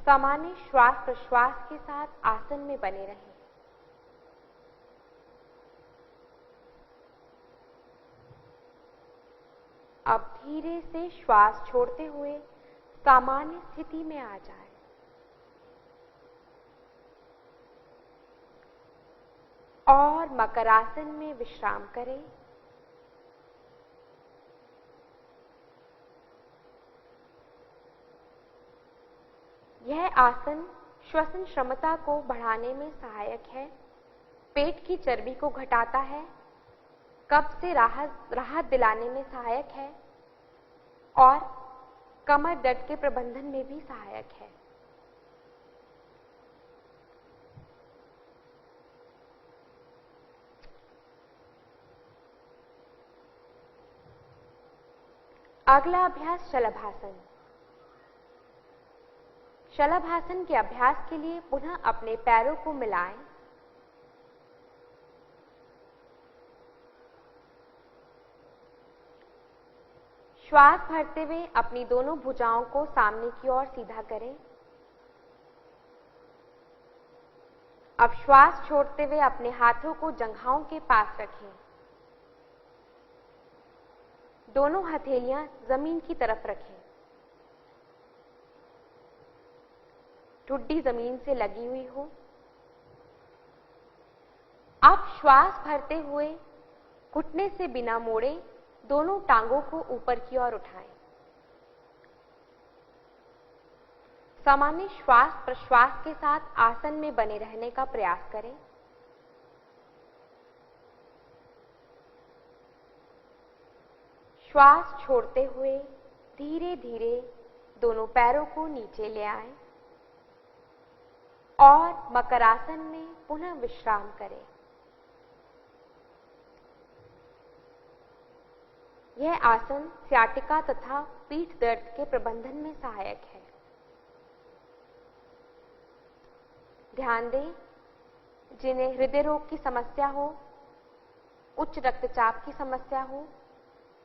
Speaker 1: सामान्य श्वास प्रश्वास के साथ आसन में बने रहें। अब धीरे से श्वास छोड़ते हुए सामान्य स्थिति में आ जाएं। और मकर आसन में विश्राम करें। यह आसन श्वसन क्षमता को बढ़ाने में सहायक है, पेट की चर्बी को घटाता है, कब्ज से राहत दिलाने में सहायक है और कमर दर्द के प्रबंधन में भी सहायक है। अगला अभ्यास शलभासन। शलभासन के अभ्यास के लिए पुनः अपने पैरों को मिलाएं। श्वास भरते हुए अपनी दोनों भुजाओं को सामने की ओर सीधा करें। अब श्वास छोड़ते हुए अपने हाथों को जंघाओं के पास रखें। दोनों हथेलियां जमीन की तरफ रखें। ठुड्डी जमीन से लगी हुई हो। अब श्वास भरते हुए घुटने से बिना मोड़े दोनों टांगों को ऊपर की ओर उठाएं। सामान्य श्वास प्रश्वास के साथ आसन में बने रहने का प्रयास करें। श्वास छोड़ते हुए धीरे धीरे दोनों पैरों को नीचे ले आएं और मकरासन में पुनः विश्राम करें। यह आसन सियाटिका तथा पीठ दर्द के प्रबंधन में सहायक है। ध्यान दें, जिन्हें हृदय रोग की समस्या हो, उच्च रक्तचाप की समस्या हो,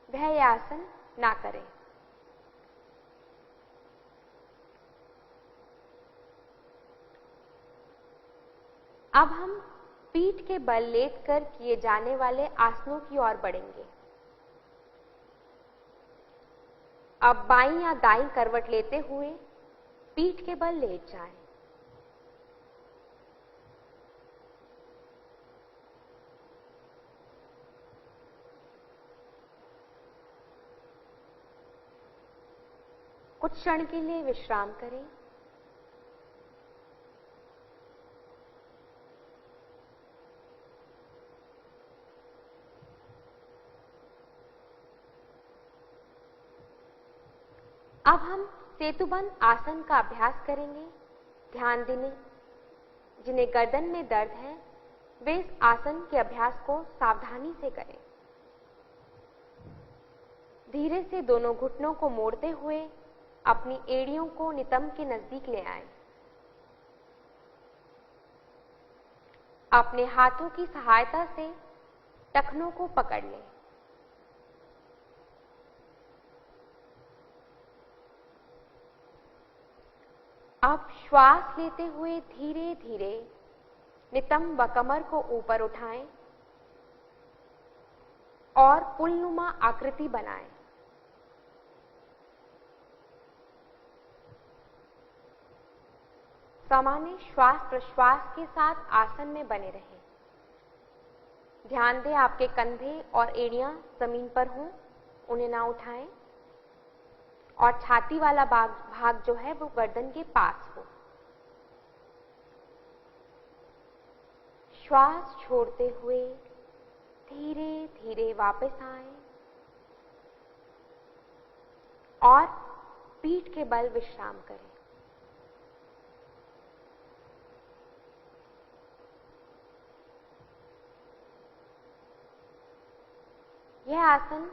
Speaker 1: वह यह आसन ना करें। अब हम पीठ के बल लेटकर किए जाने वाले आसनों की ओर बढ़ेंगे। अब बाईं या दाईं करवट लेते हुए पीठ के बल लेट जाएं। कुछ क्षण के लिए विश्राम करें। अब हम सेतुबंद आसन का अभ्यास करेंगे। ध्यान देने, जिन्हें गर्दन में दर्द है वे इस आसन के अभ्यास को सावधानी से करें। धीरे से दोनों घुटनों को मोड़ते हुए अपनी एड़ियों को नितंब के नजदीक ले आएं। अपने हाथों की सहायता से टखनों को पकड़ लें। अब श्वास लेते हुए धीरे धीरे नितंब व कमर को ऊपर उठाएं और पुलनुमा आकृति बनाएं। सामान्य श्वास प्रश्वास के साथ आसन में बने रहें। ध्यान दें, आपके कंधे और एड़ियां जमीन पर हों, उन्हें ना उठाएं और छाती वाला भाग जो है वो गर्दन के पास हो। श्वास छोड़ते हुए धीरे धीरे वापस आएं और पीठ के बल विश्राम करें। यह आसन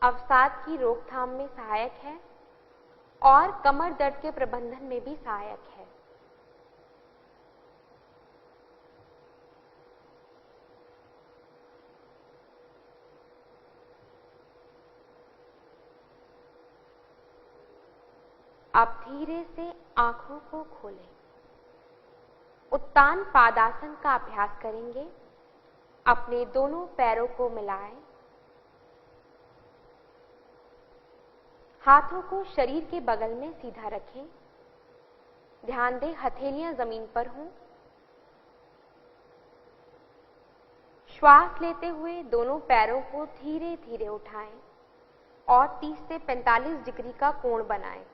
Speaker 1: अवसाद की रोकथाम में सहायक है और कमर दर्द के प्रबंधन में भी सहायक है। अब धीरे से आंखों को खोलें। उत्तान पादासन का अभ्यास करेंगे। अपने दोनों पैरों को मिलाएं। हाथों को शरीर के बगल में सीधा रखें। ध्यान दें, हथेलियां जमीन पर हों। श्वास लेते हुए दोनों पैरों को धीरे धीरे उठाएं और 30 से 45 डिग्री का कोण बनाएं।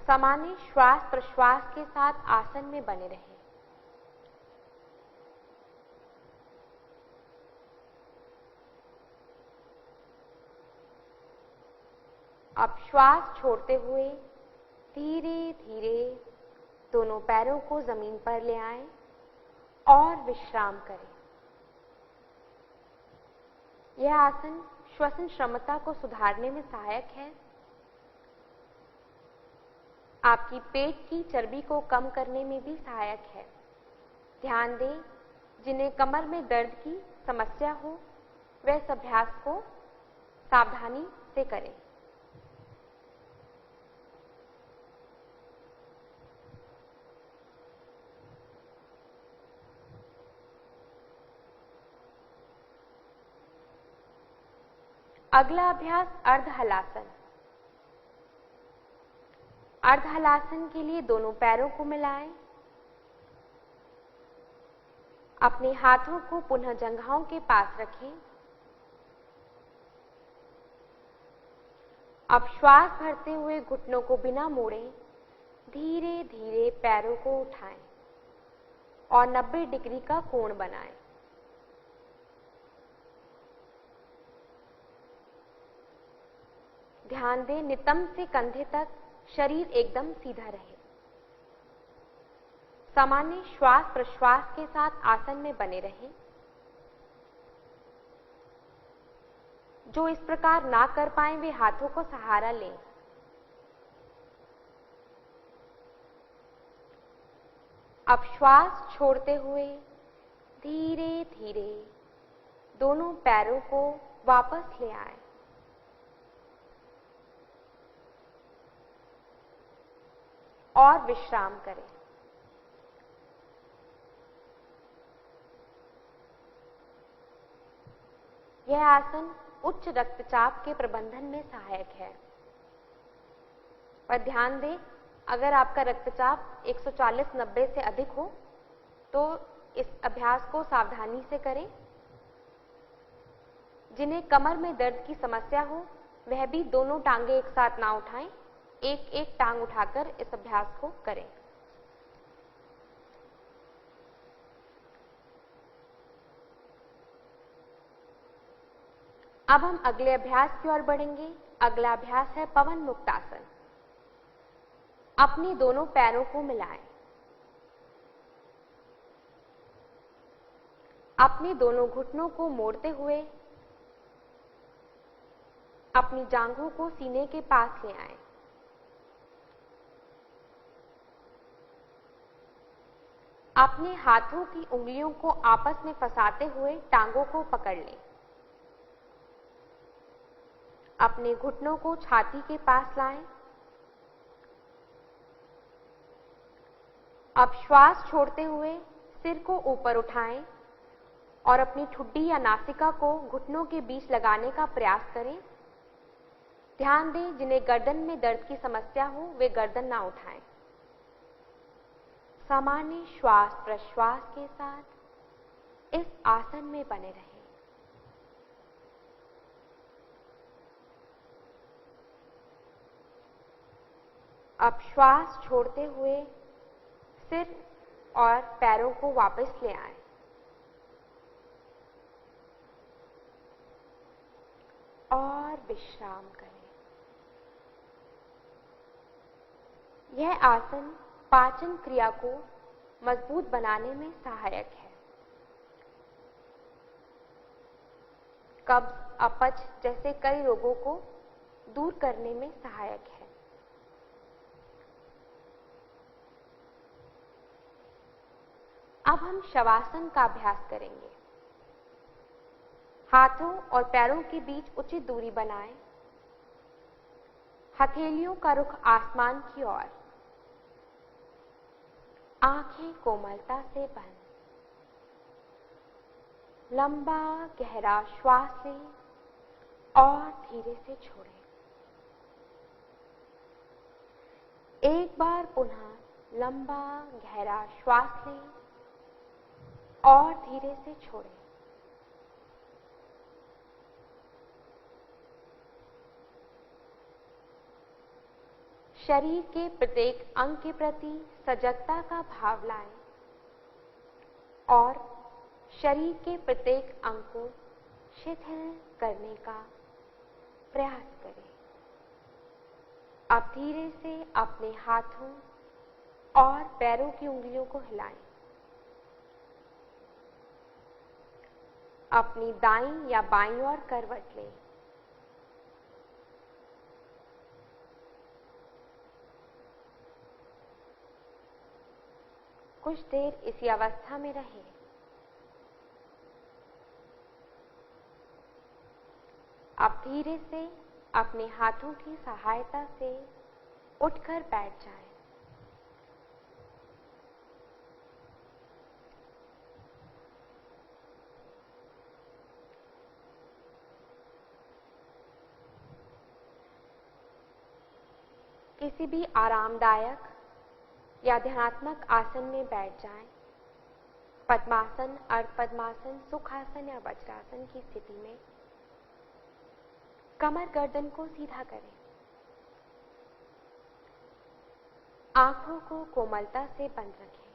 Speaker 1: सामान्य श्वास प्रश्वास के साथ आसन में बने रहें। अब श्वास छोड़ते हुए धीरे धीरे दोनों पैरों को जमीन पर ले आएं और विश्राम करें। यह आसन श्वसन क्षमता को सुधारने में सहायक है। आपकी पेट की चर्बी को कम करने में भी सहायक है। ध्यान दें, जिन्हें कमर में दर्द की समस्या हो वे इस अभ्यास को सावधानी से करें। अगला अभ्यास अर्धहलासन। अर्धहलासन के लिए दोनों पैरों को मिलाएं। अपने हाथों को पुनः जंघाओं के पास रखें। अब श्वास भरते हुए घुटनों को बिना मोड़े धीरे धीरे पैरों को उठाएं और 90 डिग्री का कोण बनाएं। ध्यान दें नितंब से कंधे तक शरीर एकदम सीधा रहे। सामान्य श्वास प्रश्वास के साथ आसन में बने रहें। जो इस प्रकार ना कर पाए वे हाथों को सहारा लें। अब श्वास छोड़ते हुए धीरे धीरे दोनों पैरों को वापस ले आएं। और विश्राम करें। यह आसन उच्च रक्तचाप के प्रबंधन में सहायक है। पर ध्यान दें, अगर आपका रक्तचाप 140/90 से अधिक हो तो इस अभ्यास को सावधानी से करें। जिन्हें कमर में दर्द की समस्या हो वह भी दोनों टांगे एक साथ ना उठाएं, एक एक टांग उठाकर इस अभ्यास को करें। अब हम अगले अभ्यास की ओर बढ़ेंगे। अगला अभ्यास है पवन मुक्त आसन। अपने दोनों पैरों को मिलाएं। अपने दोनों घुटनों को मोड़ते हुए अपनी जांघों को सीने के पास ले आएं। अपने हाथों की उंगलियों को आपस में फंसाते हुए टांगों को पकड़ लें। अपने घुटनों को छाती के पास लाएं। अब श्वास छोड़ते हुए सिर को ऊपर उठाएं और अपनी ठुड्डी या नासिका को घुटनों के बीच लगाने का प्रयास करें। ध्यान दें, जिन्हें गर्दन में दर्द की समस्या हो वे गर्दन ना उठाएं। सामान्य श्वास प्रश्वास के साथ इस आसन में बने रहें। अब श्वास छोड़ते हुए सिर और पैरों को वापस ले आएं। और विश्राम करें। यह आसन पाचन क्रिया को मजबूत बनाने में सहायक है। कब्ज, अपच जैसे कई रोगों को दूर करने में सहायक है। अब हम शवासन का अभ्यास करेंगे। हाथों और पैरों के बीच उचित दूरी बनाएं। हथेलियों का रुख आसमान की ओर। आंखें कोमलता से बंद। लंबा गहरा श्वास लें और धीरे से छोड़ें। एक बार पुनः लंबा गहरा श्वास लें और धीरे से छोड़ें। शरीर के प्रत्येक अंग के प्रति सजगता का भाव लाएं और शरीर के प्रत्येक अंग को शिथिल करने का प्रयास करें। अब धीरे से अपने हाथों और पैरों की उंगलियों को हिलाएं। अपनी दाईं या बाईं ओर करवट लें। कुछ देर इसी अवस्था में रहें। अब धीरे से अपने हाथों की सहायता से उठकर बैठ जाएं। किसी भी आरामदायक या ध्यानात्मक आसन में बैठ जाएं। पद्मासन, अर्ध पद्मासन, सुखासन या वज्रासन की स्थिति में कमर गर्दन को सीधा करें। आंखों को कोमलता से बंद रखें।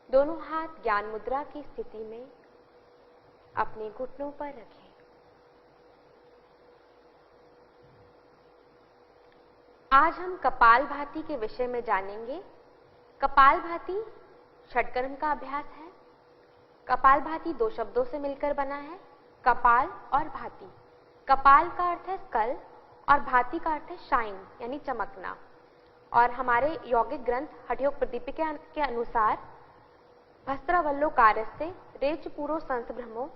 Speaker 1: दोनों हाथ ज्ञान मुद्रा की स्थिति में अपने घुटनों पर रखें। आज हम कपालभाति के विषय में जानेंगे। कपालभाति षटकर्म का अभ्यास है। कपालभाति दो शब्दों से मिलकर बना है, कपाल और भाति। कपाल का अर्थ है स्कल और भाति का अर्थ है शाइन यानी चमकना। और हमारे यौगिक ग्रंथ हठयोग प्रदीपिका के अनुसार भस्त्रावल्लोकारस्य रेच पूरो संसभ्रमो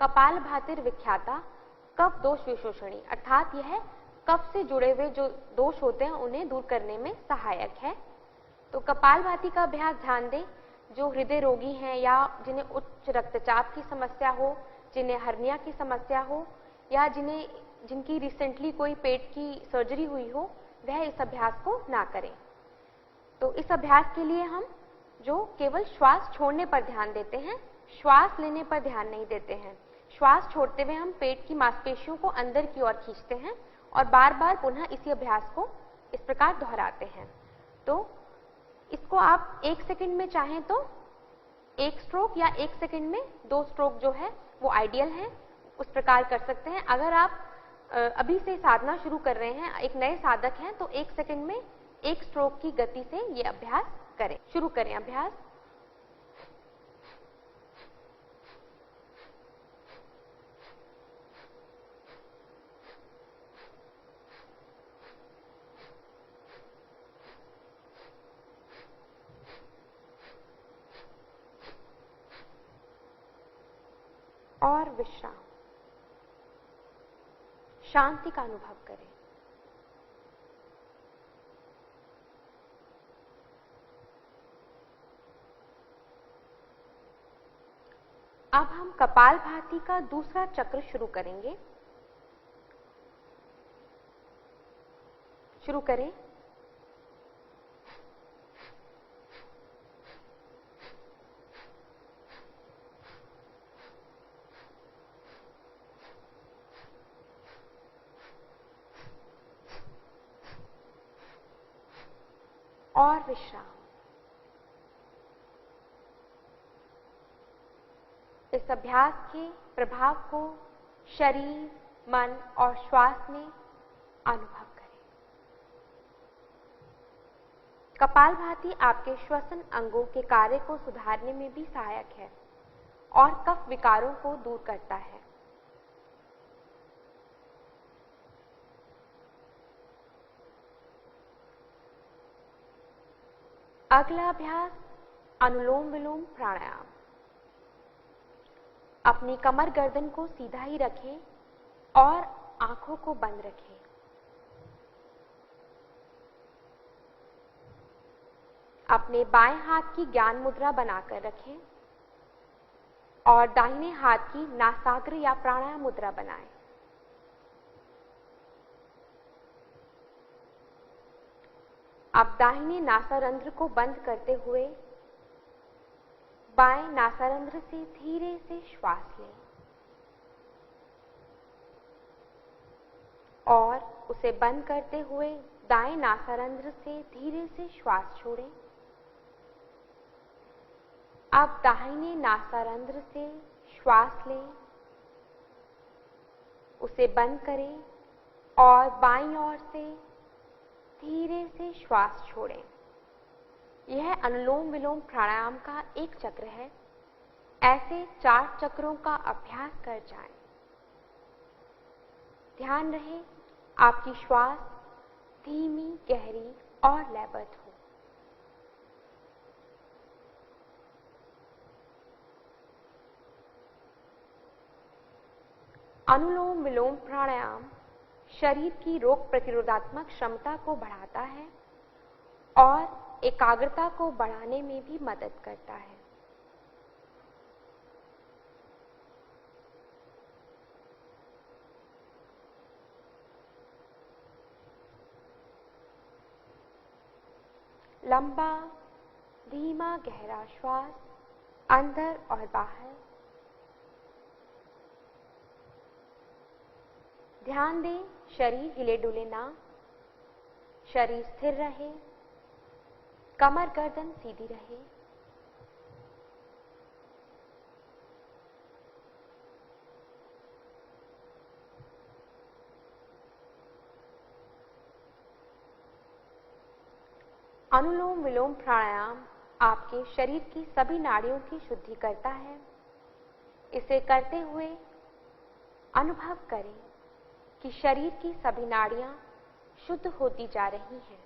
Speaker 1: कपाल भातिर विख्याता कफ दोष विशोषणी, अर्थात यह कफ से जुड़े हुए जो दोष होते हैं उन्हें दूर करने में सहायक है। तो कपालभाति का अभ्यास ध्यान दें। जो हृदय रोगी हैं या जिन्हें उच्च रक्तचाप की समस्या हो, जिन्हें हर्निया की समस्या हो या जिनकी रिसेंटली कोई पेट की सर्जरी हुई हो, वह इस अभ्यास को ना करें। तो इस अभ्यास के लिए हम जो केवल श्वास छोड़ने पर ध्यान देते हैं, श्वास लेने पर ध्यान नहीं देते हैं। श्वास छोड़ते हुए हम पेट की मांसपेशियों को अंदर की ओर खींचते हैं और बार बार पुनः इसी अभ्यास को इस प्रकार दोहराते हैं। तो इसको आप 1 सेकंड में चाहें तो 1 स्ट्रोक या 1 सेकंड में 2 स्ट्रोक जो है वो आइडियल है, उस प्रकार कर सकते हैं। अगर आप अभी से साधना शुरू कर रहे हैं, एक नए साधक हैं, तो 1 सेकंड में 1 स्ट्रोक की गति से ये अभ्यास करें। शुरू करें अभ्यास। और विश्राम, शांति का अनुभव करें। अब हम कपालभाति का दूसरा चक्र शुरू करेंगे। शुरू करें। और विश्राम। इस अभ्यास के प्रभाव को शरीर, मन और श्वास में अनुभव करें। कपालभाति आपके श्वसन अंगों के कार्य को सुधारने में भी सहायक है और कफ विकारों को दूर करता है। अगला अभ्यास अनुलोम विलोम प्राणायाम। अपनी कमर गर्दन को सीधा ही रखें और आंखों को बंद रखें। अपने बाएं हाथ की ज्ञान मुद्रा बनाकर रखें और दाहिने हाथ की नासाग्र या प्राणायाम मुद्रा बनाएं। अब दाहिने नासारंध्र को बंद करते हुए बाएं नासारंध्र से धीरे से श्वास लें और उसे बंद करते हुए दाएं नासारंध्र से धीरे से श्वास छोड़ें। अब दाहिने नासारंध्र से श्वास लें, उसे बंद करें और बाईं ओर से धीरे से श्वास छोड़ें। यह अनुलोम विलोम प्राणायाम का एक चक्र है। ऐसे 4 चक्रों का अभ्यास कर जाएं। ध्यान रहे आपकी श्वास धीमी, गहरी और लयबद्ध हो। अनुलोम विलोम प्राणायाम शरीर की रोग प्रतिरोधात्मक क्षमता को बढ़ाता है और एकाग्रता को बढ़ाने में भी मदद करता है। लंबा, धीमा, गहरा श्वास अंदर और बाहर। ध्यान दें शरीर हिले डुले ना, शरीर स्थिर रहे, कमर गर्दन सीधी रहे। अनुलोम विलोम प्राणायाम आपके शरीर की सभी नाड़ियों की शुद्धि करता है। इसे करते हुए अनुभव करें कि शरीर की सभी नाड़ियां शुद्ध होती जा रही हैं।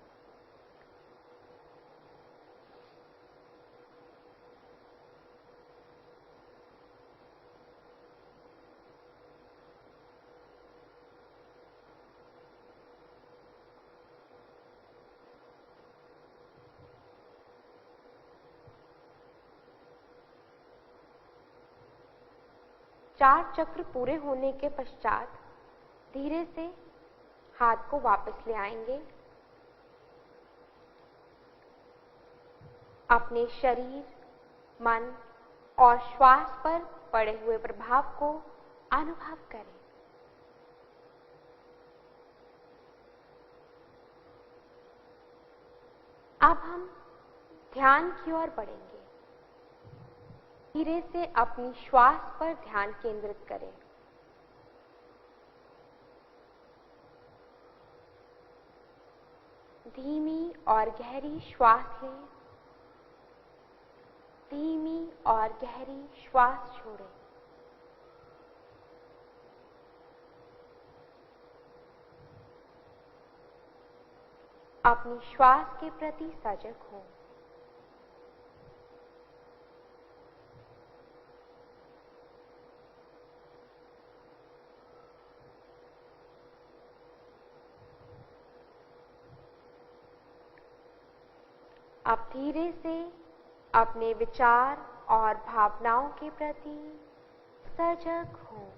Speaker 1: चार चक्र पूरे होने के पश्चात धीरे से हाथ को वापस ले आएंगे। अपने शरीर, मन और श्वास पर पड़े हुए प्रभाव को अनुभव करें। अब हम ध्यान की ओर बढ़ेंगे। धीरे से अपनी श्वास पर ध्यान केंद्रित करें। धीमी और गहरी श्वास लें, धीमी और गहरी श्वास छोड़ें। अपनी श्वास के प्रति सजग हों। अब धीरे से अपने विचार और भावनाओं के प्रति सजग हों।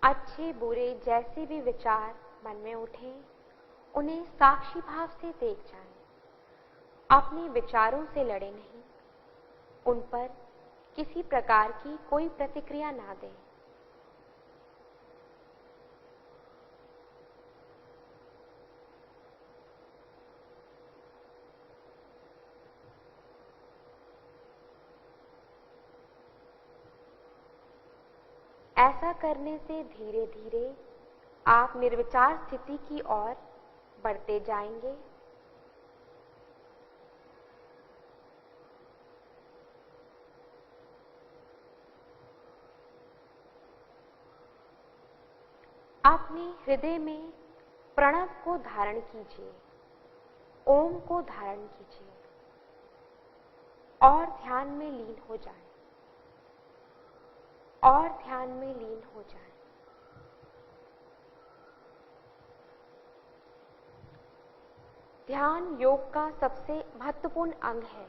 Speaker 1: अच्छे बुरे जैसे भी विचार मन में उठें, उन्हें साक्षी भाव से देख जाएं। अपने विचारों से लड़े नहीं, उन पर किसी प्रकार की कोई प्रतिक्रिया ना दें। ऐसा करने से धीरे धीरे आप निर्विचार स्थिति की ओर बढ़ते जाएंगे। अपने हृदय में प्रणव को धारण कीजिए, ओम को धारण कीजिए और ध्यान में लीन हो जाएं। और ध्यान में लीन हो जाएं। ध्यान योग का सबसे महत्वपूर्ण अंग है।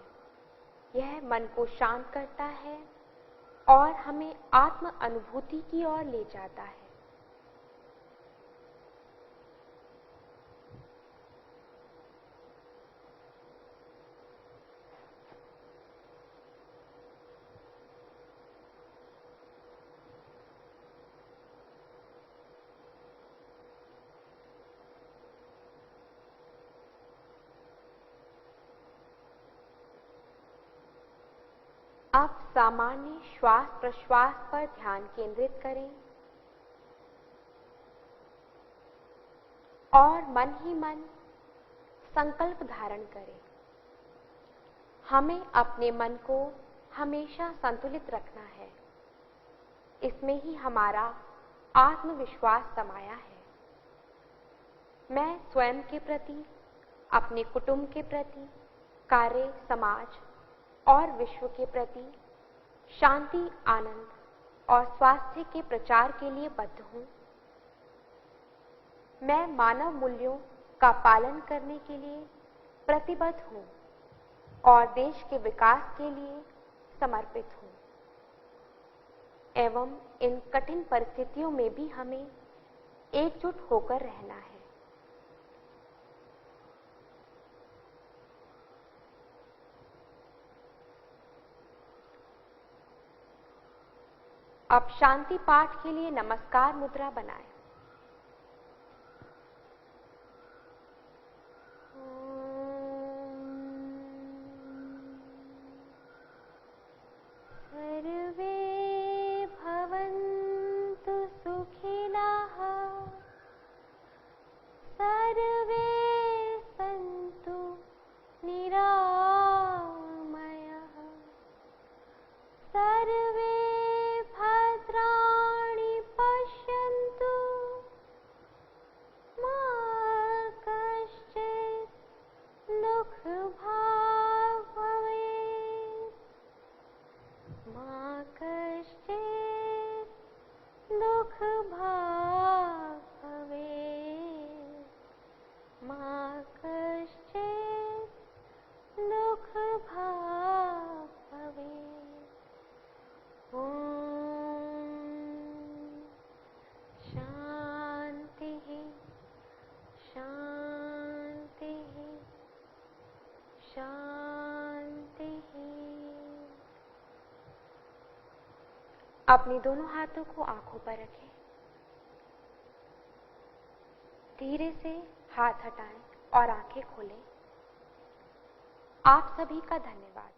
Speaker 1: यह मन को शांत करता है और हमें आत्म अनुभूति की ओर ले जाता है। अब सामान्य श्वास प्रश्वास पर ध्यान केंद्रित करें और मन ही मन संकल्प धारण करें। हमें अपने मन को हमेशा संतुलित रखना है। इसमें ही हमारा आत्मविश्वास समाया है। मैं स्वयं के प्रति, अपने कुटुंब के प्रति, कार्य, समाज और विश्व के प्रति शांति, आनंद और स्वास्थ्य के प्रचार के लिए बद्ध हूं। मैं मानव मूल्यों का पालन करने के लिए प्रतिबद्ध हूं और देश के विकास के लिए समर्पित हूं। एवं इन कठिन परिस्थितियों में भी हमें एकजुट होकर रहना है। अब शांति पाठ के लिए नमस्कार मुद्रा बनाएं। सर्वे भवन्तु सुखिनः, सर्वे सन्तु अपने दोनों हाथों को आंखों पर रखें। धीरे से हाथ हटाएं और आंखें खोलें। आप सभी का धन्यवाद।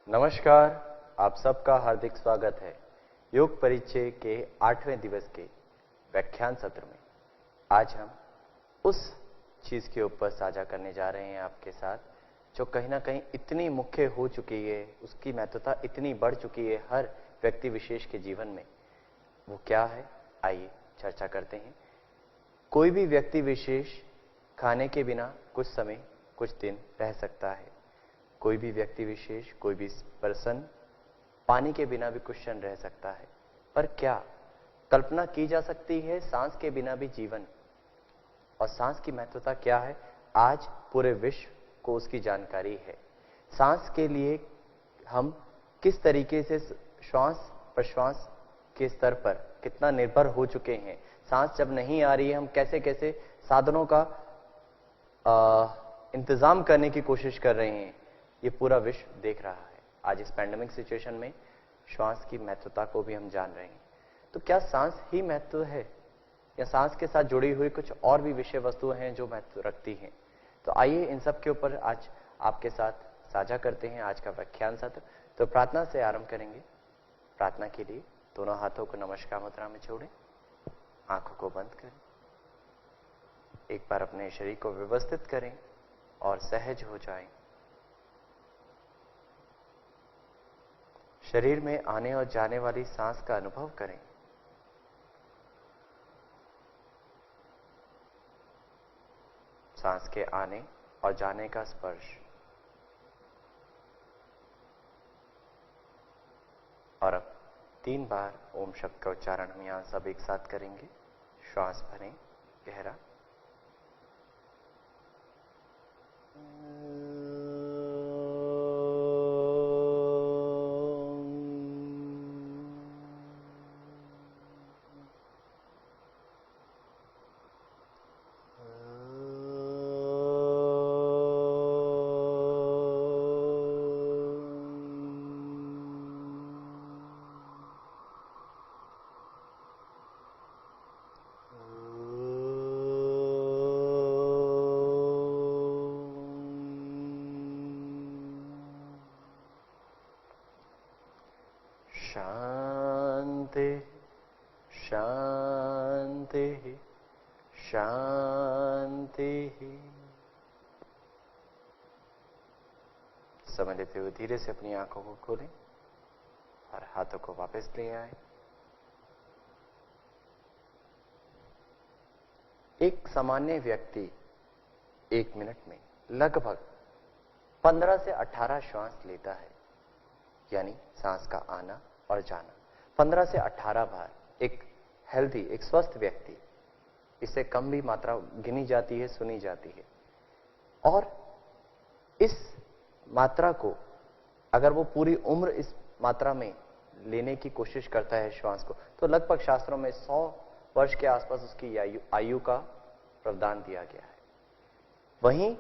Speaker 2: नमस्कार, आप सबका हार्दिक स्वागत है योग परिचय के 8वें दिवस के व्याख्यान सत्र में। आज हम उस चीज के ऊपर साझा करने जा रहे हैं आपके साथ जो कहीं ना कहीं इतनी मुख्य हो चुकी है, उसकी महत्वता इतनी बढ़ चुकी है हर व्यक्ति विशेष के जीवन में। वो क्या है, आइए चर्चा करते हैं। कोई भी व्यक्ति विशेष खाने के बिना कुछ समय, कुछ दिन रह सकता है। कोई भी व्यक्ति विशेष, कोई भी पर्सन पानी के बिना भी कुछ क्षण रह सकता है। पर क्या कल्पना की जा सकती है सांस के बिना भी जीवन? और सांस की महत्वता क्या है, आज पूरे विश्व को उसकी जानकारी है। सांस के लिए हम किस तरीके से श्वास प्रश्वास के स्तर पर कितना निर्भर हो चुके हैं। सांस जब नहीं आ रही है, हम कैसे कैसे साधनों का इंतजाम करने की कोशिश कर रहे हैं, ये पूरा विश्व देख रहा है। आज इस पैंडेमिक सिचुएशन में श्वास की महत्वता को भी हम जान रहे हैं। तो क्या सांस ही महत्व है या सांस के साथ जुड़ी हुई कुछ और भी विषय वस्तुएं हैं जो महत्व रखती हैं? तो आइए इन सब के ऊपर आज आपके साथ साझा करते हैं आज का व्याख्यान सत्र। तो प्रार्थना से आरंभ करेंगे। प्रार्थना के लिए दोनों हाथों को नमस्कार मुद्रा में जोड़ें, आंखों को बंद करें, एक बार अपने शरीर को व्यवस्थित करें और सहज हो जाएं। शरीर में आने और जाने वाली सांस का अनुभव करें। सांस के आने और जाने का स्पर्श। और अब 3 बार ओम शब्द का उच्चारण हम यहां सब एक साथ करेंगे। श्वास भरें गहरा, शांति शांति शांति। समय लेते हुए धीरे से अपनी आंखों को खोलें और हाथों को वापस ले आए। एक सामान्य व्यक्ति 1 मिनट में लगभग 15 से 18 श्वास लेता है, यानी सांस का आना और जाना 15 से 18 बार। एक हेल्दी, एक स्वस्थ व्यक्ति, इससे कम भी मात्रा गिनी जाती है, सुनी जाती है। और इस मात्रा को अगर वो पूरी उम्र इस मात्रा में लेने की कोशिश करता है श्वास को, तो लगभग शास्त्रों में 100 वर्ष के आसपास उसकी आयु का प्रावधान दिया गया है। वहीं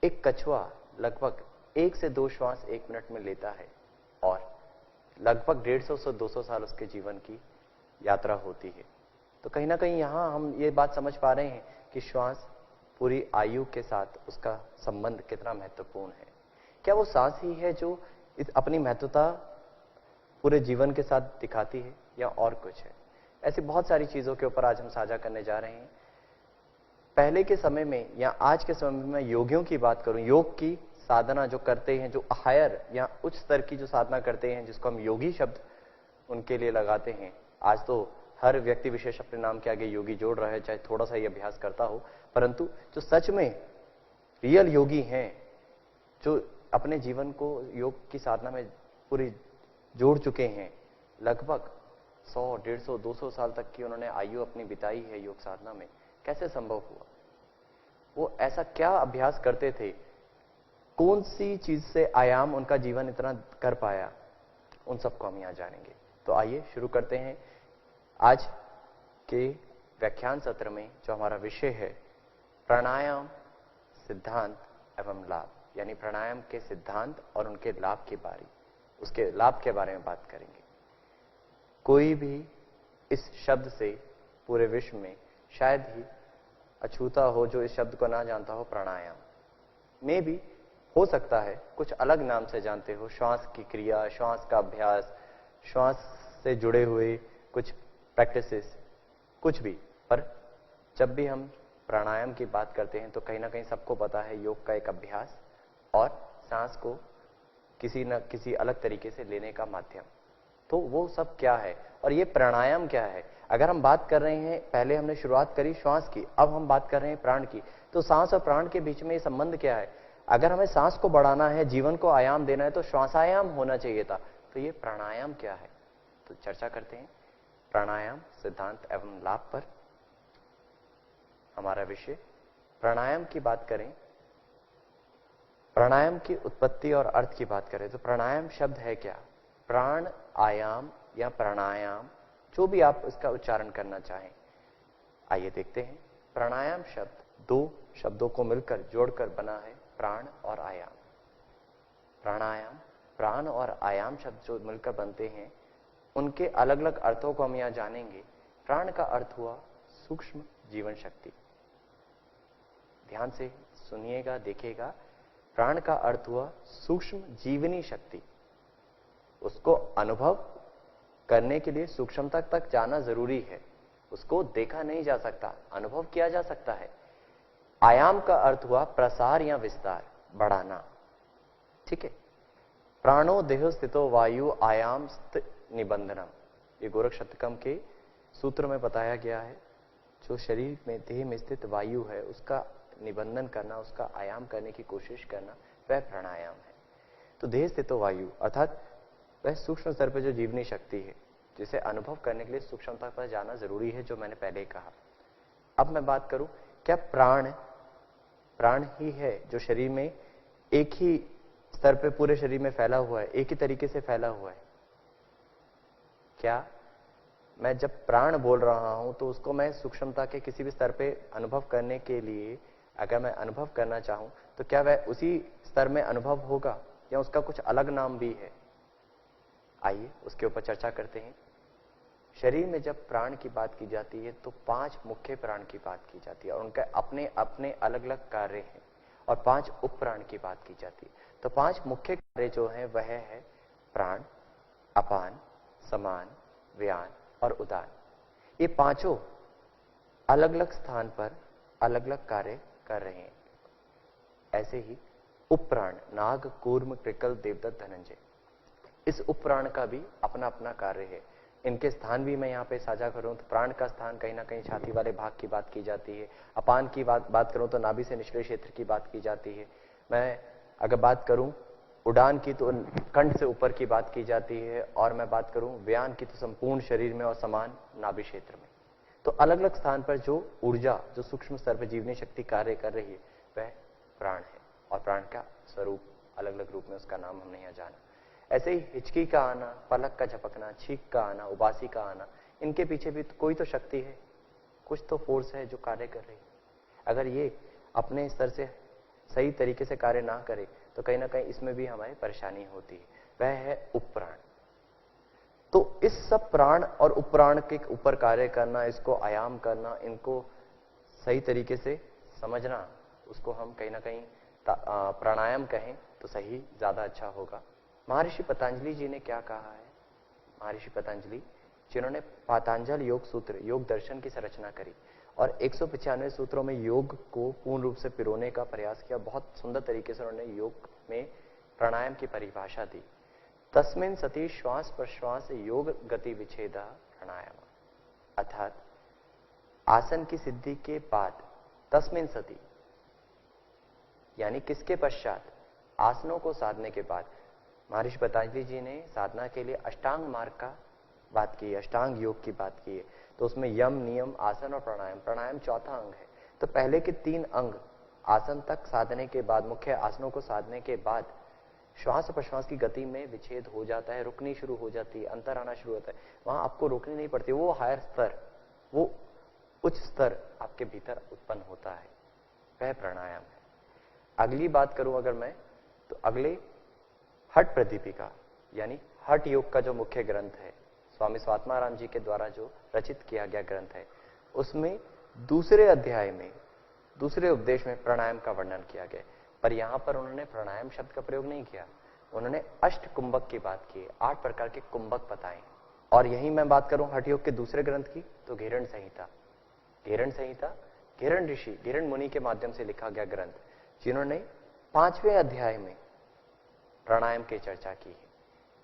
Speaker 2: एक कछुआ लगभग 1 से 2 श्वास 1 मिनट में लेता है और लगभग 150 से 200 साल उसके जीवन की यात्रा होती है। तो कहीं ना कहीं यहां हम ये बात समझ पा रहे हैं कि श्वास पूरी आयु के साथ उसका संबंध कितना महत्वपूर्ण है। क्या वो सांस ही है जो अपनी महत्वता पूरे जीवन के साथ दिखाती है या और कुछ है? ऐसी बहुत सारी चीजों के ऊपर आज हम साझा करने जा रहे हैं। पहले के समय में या आज के समय में मैं योगियों की बात करूं, योग की साधना जो करते हैं, जो हायर या उच्च स्तर की जो साधना करते हैं, जिसको हम योगी शब्द उनके लिए लगाते हैं। आज तो हर व्यक्ति विशेष अपने नाम के आगे योगी जोड़ रहा है, चाहे थोड़ा सा ही अभ्यास करता हो। परंतु जो सच में रियल योगी हैं, जो अपने जीवन को योग की साधना में पूरी जोड़ चुके हैं, लगभग 100, 150, 200 साल तक की उन्होंने आयु अपनी बिताई है योग साधना में। कैसे संभव हुआ? वो ऐसा क्या अभ्यास करते थे? कौन सी चीज से आयाम उनका जीवन इतना कर पाया? उन सबको हम यहां जानेंगे। तो आइए शुरू करते हैं आज के व्याख्यान सत्र में जो हमारा विषय है प्राणायाम सिद्धांत एवं लाभ, यानी प्राणायाम के सिद्धांत और उनके लाभ के बारे में बात करेंगे। कोई भी इस शब्द से पूरे विश्व में शायद ही अछूता हो जो इस शब्द को ना जानता हो। प्राणायाम में भी हो सकता है कुछ अलग नाम से जानते हो, श्वास की क्रिया, श्वास का अभ्यास, श्वास से जुड़े हुए कुछ प्रैक्टिसेस, कुछ भी। पर जब भी हम प्राणायाम की बात करते हैं तो कहीं ना कहीं सबको पता है योग का एक अभ्यास और सांस को किसी न किसी अलग तरीके से लेने का माध्यम। तो वो सब क्या है और ये प्राणायाम क्या है? अगर हम बात कर रहे हैं, पहले हमने शुरुआत करी श्वास की, अब हम बात कर रहे हैं प्राण की, तो सांस और प्राण के बीच में ये संबंध क्या है? अगर हमें सांस को बढ़ाना है, जीवन को आयाम देना है, तो श्वासायाम होना चाहिए था। तो ये प्राणायाम क्या है? तो चर्चा करते हैं प्राणायाम सिद्धांत एवं लाभ पर। हमारा विषय प्राणायाम की बात करें, प्राणायाम की उत्पत्ति और अर्थ की बात करें तो प्राणायाम शब्द है क्या? प्राण आयाम या प्राणायाम, जो भी आप इसका उच्चारण करना चाहें। आइए देखते हैं। प्राणायाम शब्द दो शब्दों को मिलकर जोड़कर बना है, प्राण और आयाम। प्राणायाम, प्राण और आयाम शब्द जो मिलकर बनते हैं, उनके अलग अलग अर्थों को हम यहां जानेंगे। प्राण का अर्थ हुआ सूक्ष्म जीवन शक्ति। ध्यान से सुनिएगा, देखिएगा। प्राण का अर्थ हुआ सूक्ष्म जीवनी शक्ति। उसको अनुभव करने के लिए सूक्ष्मता तक जाना जरूरी है। उसको देखा नहीं जा सकता, अनुभव किया जा सकता है। आयाम का अर्थ हुआ प्रसार या विस्तार, बढ़ाना। ठीक है। प्राणो देह स्थितो वायु आयाम स्थित निबंधनम, ये गोरख शतकम के सूत्र में बताया गया है। जो शरीर में, देह में स्थित वायु है, उसका निबंधन करना, उसका आयाम करने की कोशिश करना, वह प्राणायाम है। तो देह स्थितो वायु अर्थात वह सूक्ष्म स्तर पर जो जीवनी शक्ति है, जिसे अनुभव करने के लिए सूक्ष्मता पर जाना जरूरी है, जो मैंने पहले कहा। अब मैं बात करूं, क्या प्राण ही है जो शरीर में एक ही स्तर पे पूरे शरीर में फैला हुआ है, एक ही तरीके से फैला हुआ है? क्या मैं जब प्राण बोल रहा हूं तो उसको मैं सूक्ष्मता के किसी भी स्तर पे अनुभव करने के लिए अगर मैं अनुभव करना चाहूं तो क्या वह उसी स्तर में अनुभव होगा या उसका कुछ अलग नाम भी है? आइए उसके ऊपर चर्चा करते हैं। शरीर में जब प्राण की बात की जाती है तो 5 मुख्य प्राण की बात की जाती है और उनके अपने अपने अलग अलग कार्य हैं, और 5 उप प्राण की बात की जाती है। तो 5 मुख्य कार्य जो हैं वह है प्राण, अपान, समान, व्यान और उदान। ये पांचों अलग अलग स्थान पर अलग अलग कार्य कर रहे हैं। ऐसे ही उपप्राण नाग, कूर्म, कृकल, देवदत्त, धनंजय, इस उपप्राण का भी अपना अपना कार्य है। इनके स्थान भी मैं यहाँ पे साझा करूं तो प्राण का स्थान कहीं ना कहीं छाती वाले भाग की बात की जाती है। अपान की बात करूं तो नाभि से निचले क्षेत्र की बात की जाती है। मैं अगर बात करूं उड़ान की तो कंठ से ऊपर की बात की जाती है, और मैं बात करूं व्यान की तो संपूर्ण शरीर में और समान नाभि क्षेत्र में। तो अलग अलग स्थान पर जो ऊर्जा, जो सूक्ष्म स्तर पर जीवनी शक्ति कार्य कर रही है, वह प्राण है। और प्राण का स्वरूप अलग अलग रूप में, उसका नाम हमने यहाँ जाना। ऐसे ही हिचकी का आना, पलक का झपकना, छींक का आना, उबासी का आना, इनके पीछे भी तो कोई तो शक्ति है, कुछ तो फोर्स है जो कार्य कर रही है। अगर ये अपने स्तर से सही तरीके से कार्य ना करे तो कहीं ना कहीं इसमें भी हमारी परेशानी होती है। वह है उपप्राण। तो इस सब प्राण और उपप्राण के ऊपर कार्य करना, इसको आयाम करना, इनको सही तरीके से समझना, उसको हम कहीं ना कहीं प्राणायाम कहें तो सही ज्यादा अच्छा होगा। महर्षि पतंजलि जी ने क्या कहा है? महर्षि पतंजलि जिन्होंने पातंजल योग सूत्र, योग दर्शन की संरचना करी और 195 सूत्रों में योग को पूर्ण रूप से पिरोने का प्रयास किया। बहुत सुंदर तरीके से उन्होंने योग में प्राणायाम की परिभाषा दी। तस्मिन् सति श्वास प्रश्वास योग गति विच्छेदा प्राणायाम, अर्थात आसन की सिद्धि के बाद तस्मिन् सति, यानी किसके पश्चात? आसनों को साधने के बाद। महर्षि पतंजलि जी ने साधना के लिए अष्टांग मार्ग का बात की है, अष्टांग योग की बात की है। तो उसमें यम, नियम, आसन और प्राणायाम, प्राणायाम चौथा अंग है। तो पहले के 3 अंग आसन तक साधने के बाद, मुख्य आसनों को साधने के बाद श्वास और प्रश्वास की गति में विच्छेद हो जाता है, रुकनी शुरू हो जाती है, अंतर आना शुरू होता है, वहां आपको रोकनी नहीं पड़ती। वो हायर स्तर, वो उच्च स्तर आपके भीतर उत्पन्न होता है, वह प्राणायाम है। अगली बात करूं अगर मैं, तो अगले हठ प्रदीपिका यानी हठ योग का जो मुख्य ग्रंथ है, स्वामी स्वात्माराम जी के द्वारा जो रचित किया गया ग्रंथ है, उसमें दूसरे अध्याय में, दूसरे उपदेश में प्राणायाम का वर्णन किया गया। पर यहां पर उन्होंने प्राणायाम शब्द का प्रयोग नहीं किया, उन्होंने अष्ट कुंभक की बात की, 8 प्रकार के कुंभक बताए। और यही मैं बात करूं हठ योग के दूसरे ग्रंथ की, तो घेरण संहिता। घेरण संहिता घेरण ऋषि, घेरण मुनि के माध्यम से लिखा गया ग्रंथ, जिन्होंने 5वें अध्याय में प्राणायाम की चर्चा की है,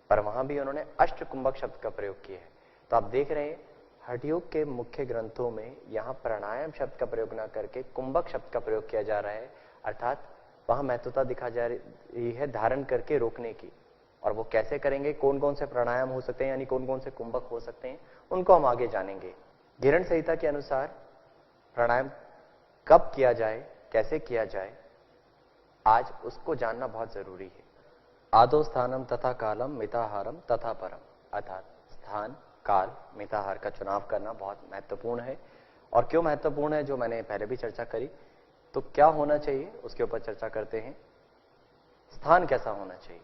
Speaker 2: पर वहां भी उन्होंने अष्ट कुंभक शब्द का प्रयोग किया है। तो आप देख रहे हैं हठ योग के मुख्य ग्रंथों में यहां प्राणायाम शब्द का प्रयोग न करके कुंभक शब्द का प्रयोग किया जा रहा है, अर्थात वहां महत्वता दिखा जा रही है धारण करके रोकने की। और वो कैसे करेंगे, कौन कौन से प्राणायाम हो सकते हैं, यानी कौन कौन से कुंभक हो सकते हैं, उनको हम आगे जानेंगे। घेरण संहिता के अनुसार प्राणायाम कब किया जाए, कैसे किया जाए, आज उसको जानना बहुत जरूरी है। आदो स्थानम तथा कालम मिताहारम तथा परम, अर्थात स्थान, काल, मिताहार का चुनाव करना बहुत महत्वपूर्ण है। और क्यों महत्वपूर्ण है, जो मैंने पहले भी चर्चा करी, तो क्या होना चाहिए उसके ऊपर चर्चा करते हैं। स्थान कैसा होना चाहिए,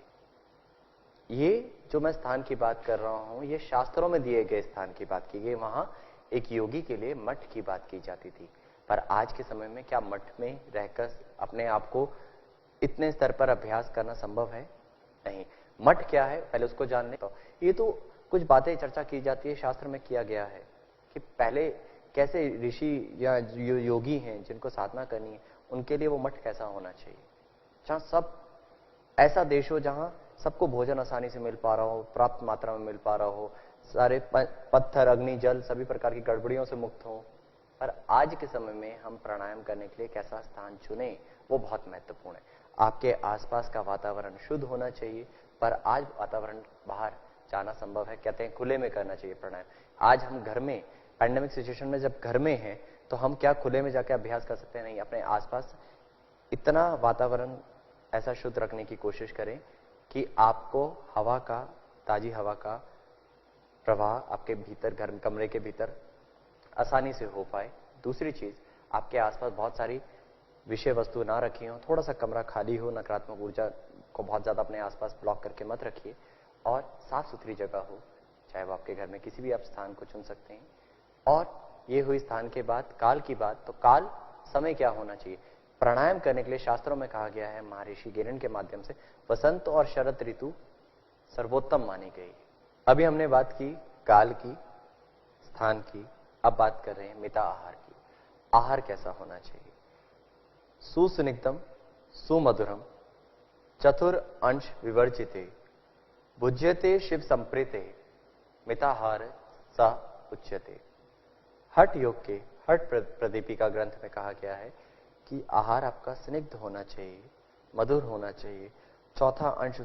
Speaker 2: ये जो मैं स्थान की बात कर रहा हूं, ये शास्त्रों में दिए गए स्थान की बात की गई। वहां एक योगी के लिए मठ की बात की जाती थी, पर आज के समय में क्या मठ में रहकर अपने आप को इतने स्तर पर अभ्यास करना संभव है? नहीं। मठ क्या है पहले उसको जान लें। तो ये तो कुछ बातें चर्चा की जाती है, शास्त्र में किया गया है कि पहले कैसे ऋषि या योगी हैं जिनको साधना करनी है, उनके लिए वो मठ कैसा होना चाहिए, जहां सब ऐसा देश हो जहां सबको भोजन आसानी से मिल पा रहा हो, प्राप्त मात्रा में मिल पा रहा हो, सारे पत्थर, अग्नि, जल सभी प्रकार की गड़बड़ियों से मुक्त हो। पर आज के समय में हम प्राणायाम करने के लिए कैसा स्थान चुने, वो बहुत महत्वपूर्ण है। आपके आसपास का वातावरण शुद्ध होना चाहिए, पर आज वातावरण बाहर जाना संभव है, कहते हैं खुले में करना चाहिए प्राणायाम। आज हम घर में, पैंडेमिक सिचुएशन में जब घर में हैं, तो हम क्या खुले में जाकर अभ्यास कर सकते हैं? नहीं। अपने आसपास इतना वातावरण ऐसा शुद्ध रखने की कोशिश करें कि आपको हवा का, ताजी हवा का प्रवाह आपके भीतर, घर कमरे के भीतर आसानी से हो पाए। दूसरी चीज, आपके आसपास बहुत सारी विषय वस्तु ना रखी हो, थोड़ा सा कमरा खाली हो, नकारात्मक ऊर्जा को बहुत ज्यादा अपने आसपास ब्लॉक करके मत रखिए, और साफ सुथरी जगह हो, चाहे वो आपके घर में किसी भी आप स्थान को चुन सकते हैं। और ये हुई स्थान के बाद काल की बात, तो काल, समय क्या होना चाहिए? प्राणायाम करने के लिए शास्त्रों में कहा गया है, महर्षि घेरण के माध्यम से, वसंत और शरद ऋतु सर्वोत्तम मानी गई। अभी हमने बात की काल की, स्थान की, अब बात कर रहे हैं मिता आहार की। आहार कैसा होना चाहिए? सुस्निग्धम सुमधुरम चतुर अंश विवर्जिते भुज्यते शिव संप्रीते मिताहार स उच्यते। हठ योग के हठ प्रदीपिका ग्रंथ में कहा गया है कि आहार आपका स्निग्ध होना चाहिए, मधुर होना चाहिए, चौथा अंश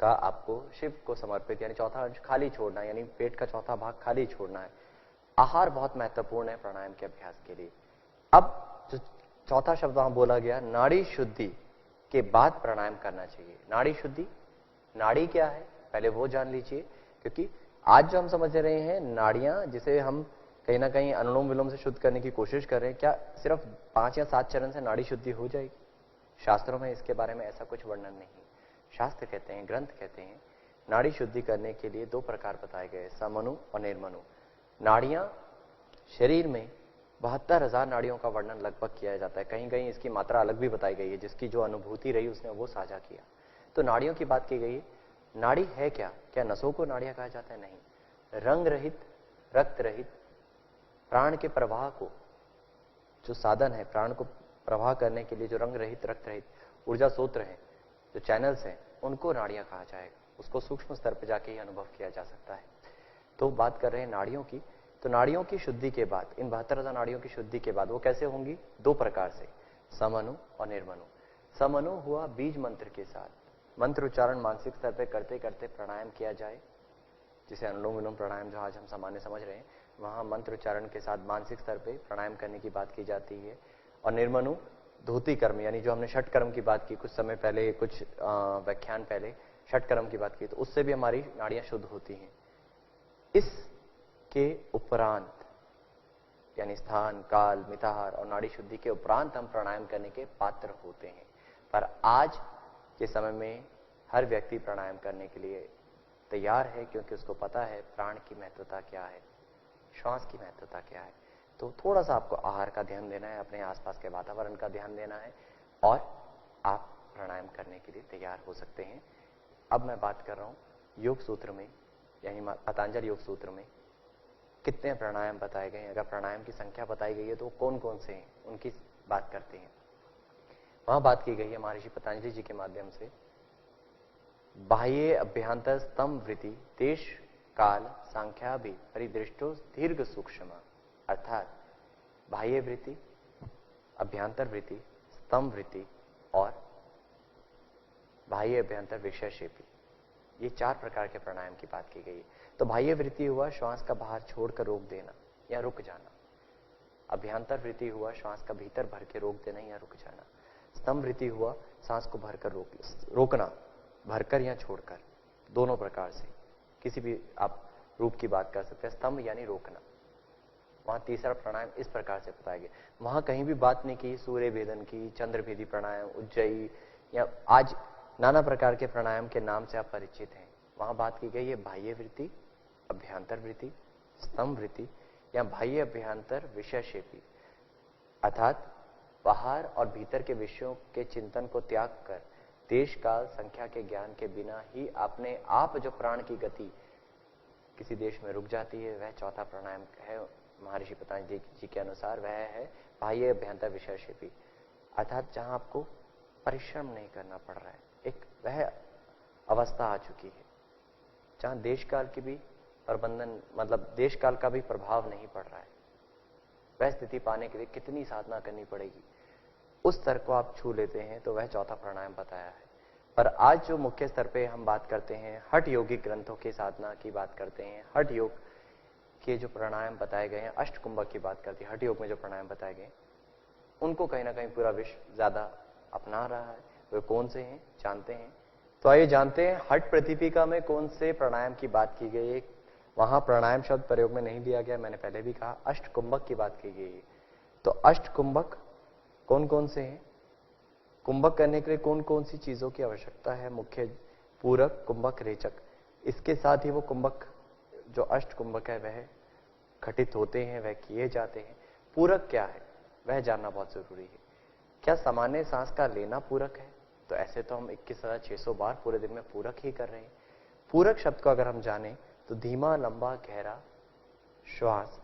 Speaker 2: का आपको शिव को समर्पित, यानी चौथा अंश खाली छोड़ना, यानी पेट का चौथा भाग खाली छोड़ना है। आहार बहुत महत्वपूर्ण है प्राणायाम के अभ्यास के लिए। अब जो चौथा शब्द वहां बोला गया, नाड़ी शुद्धि के बाद प्राणायाम करना चाहिए। नाड़ी शुद्धि, नाड़ी क्या है पहले वो जान लीजिए, क्योंकि आज जो हम समझ रहे हैं नाड़ियां, जिसे हम कहीं ना कहीं अनुलोम विलोम से शुद्ध करने की कोशिश कर रहे हैं, क्या सिर्फ 5 या 7 चरण से नाड़ी शुद्धि हो जाएगी? शास्त्रों में इसके बारे में ऐसा कुछ वर्णन नहीं। शास्त्र कहते हैं, ग्रंथ कहते हैं, नाड़ी शुद्धि करने के लिए 2 प्रकार बताए गए, समनु और निर्मनु। नाड़ियां शरीर में 72,000 नाड़ियों का वर्णन लगभग किया जाता है, कहीं कहीं इसकी मात्रा अलग भी बताई गई है, जिसकी जो अनुभूति रही उसने वो साझा किया। तो नाड़ियों की बात की गई है। नाड़ी है क्या? क्या नसों को नाड़ियां कहा जाता है? नहीं। रंग रहित, रक्त रहित, प्राण के प्रवाह को जो साधन है, प्राण को प्रवाह करने के लिए जो रंग रहित, रक्त रहित ऊर्जा स्रोत हैं, जो चैनल्स हैं, उनको नाड़ियां कहा जाएगा। उसको सूक्ष्म स्तर पर जाके ही अनुभव किया जा सकता है। तो बात कर रहे हैं नाड़ियों की। तो नाड़ियों की शुद्धि के बाद, इन 72,000 नाड़ियों की शुद्धि के बाद वो कैसे होंगी? 2 प्रकार से, समनु और निर्मनु। समनु हुआ बीज मंत्र के साथ, मंत्र उच्चारण मानसिक स्तर पर करते करते प्राणायाम किया जाए, जिसे अनुलोम विलोम प्राणायाम जो आज हम सामान्य समझ रहे हैं, वहां मंत्र उच्चारण के साथ मानसिक स्तर पर प्राणायाम करने की बात की जाती है। और निर्मनु धोती कर्म, यानी जो हमने षट कर्म की बात की कुछ समय पहले, कुछ व्याख्यान पहले षट कर्म की बात की, तो उससे भी हमारी नाड़ियां शुद्ध होती हैं। इसके उपरांत, यानी स्थान, काल, मिताहार और नाड़ी शुद्धि के उपरांत हम प्राणायाम करने के पात्र होते हैं। पर आज के समय में हर व्यक्ति प्राणायाम करने के लिए तैयार है, क्योंकि उसको पता है प्राण की महत्वता क्या है, श्वास की महत्वता क्या है। तो थोड़ा सा आपको आहार का ध्यान देना है, अपने आसपास के वातावरण का ध्यान देना है, और आप प्राणायाम करने के लिए तैयार हो सकते हैं। अब मैं बात कर रहा हूं योग सूत्र में, यानी पतंजलि योग सूत्र में कितने प्राणायाम बताए गए हैं। अगर प्राणायाम की संख्या बताई गई है तो कौन कौन से हैं, उनकी बात करते हैं। वहां बात की गई है महर्षि पतंजलि जी के माध्यम से, बाह्य अभ्यंतर स्तंभ वृत्ति देश काल संख्या भी परिदृष्टो दीर्घ सूक्ष्म, अर्थात बाह्य वृत्ति, अभ्यंतर वृत्ति, स्तंभ वृत्ति और बाह्य अभ्यंतर विषयक्षेपी, ये 4 प्रकार के प्राणायाम की बात की गई है। तो बाह्य वृत्ति हुआ श्वास का बाहर छोड़कर रोक देना या रुक जाना। अभ्यंतर वृत्ति हुआ श्वास का भीतर भर के रोक देना या रुक जाना। स्तंभ वृत्ति हुआ सांस को भरकर रोकना, भरकर या छोड़कर, दोनों प्रकार से किसी भी आप रूप की बात कर सकते हैं। स्तंभ यानी रोकना। वहां तीसरा प्राणायाम इस प्रकार से बताया गया। वहां कहीं भी बात नहीं की सूर्य भेदन की, चंद्र भेदी प्राणायाम, उज्जयी, या आज नाना प्रकार के प्राणायाम के नाम से आप परिचित हैं। वहां बात की गई है बाह्य वृत्ति, अभ्यंतर वृत्ति, स्तंभ वृत्ति या बाह्य अभ्यंतर विषयक्षेपी, अर्थात बाहर और भीतर के विषयों के चिंतन को त्याग कर देश काल संख्या के ज्ञान के बिना ही अपने आप जो प्राण की गति किसी देश में रुक जाती है, वह चौथा प्राणायाम है महर्षि पतंजलि जी के अनुसार। वह है बाह्य अभ्यंतर विषयक्षेपी, अर्थात जहां आपको परिश्रम नहीं करना पड़ रहा है। एक वह अवस्था आ चुकी है जहां देश काल की भी प्रबंधन, मतलब देश काल का भी प्रभाव नहीं पड़ रहा है। वह स्थिति पाने के लिए कितनी साधना करनी पड़ेगी, उस स्तर को आप छू लेते हैं, तो वह चौथा प्राणायाम बताया है। पर आज जो मुख्य स्तर पे हम बात करते हैं, हठ योगिक ग्रंथों की साधना की बात करते हैं, हठ योग के जो प्राणायाम बताए गए हैं, अष्ट कुंभक की बात करते हैं, हठ योग में जो प्राणायाम बताए गए उनको कहीं ना कहीं पूरा विश्व ज्यादा अपना रहा है। वे कौन से हैं जानते हैं? तो आइए जानते हैं हठ प्रदीपिका में कौन से प्राणायाम की बात की गई है। वहां प्राणायाम शब्द प्रयोग में नहीं लिया गया, मैंने पहले भी कहा, अष्ट कुंभक की बात की गई है। तो अष्ट कुंभक कौन कौन से हैं? कुंभक करने के लिए कौन कौन सी चीजों की आवश्यकता है? मुख्य पूरक, कुंभक, रेचक। इसके साथ ही वो कुंभक जो अष्ट कुंभक है वह घटित होते हैं, वह किए जाते हैं। पूरक क्या है वह जानना बहुत जरूरी है। क्या सामान्य सांस का लेना पूरक है? तो ऐसे तो हम 21,600 बार पूरे दिन में पूरक ही कर रहे हैं। पूरक शब्द को अगर हम जाने तो धीमा, लंबा, गहरा श्वास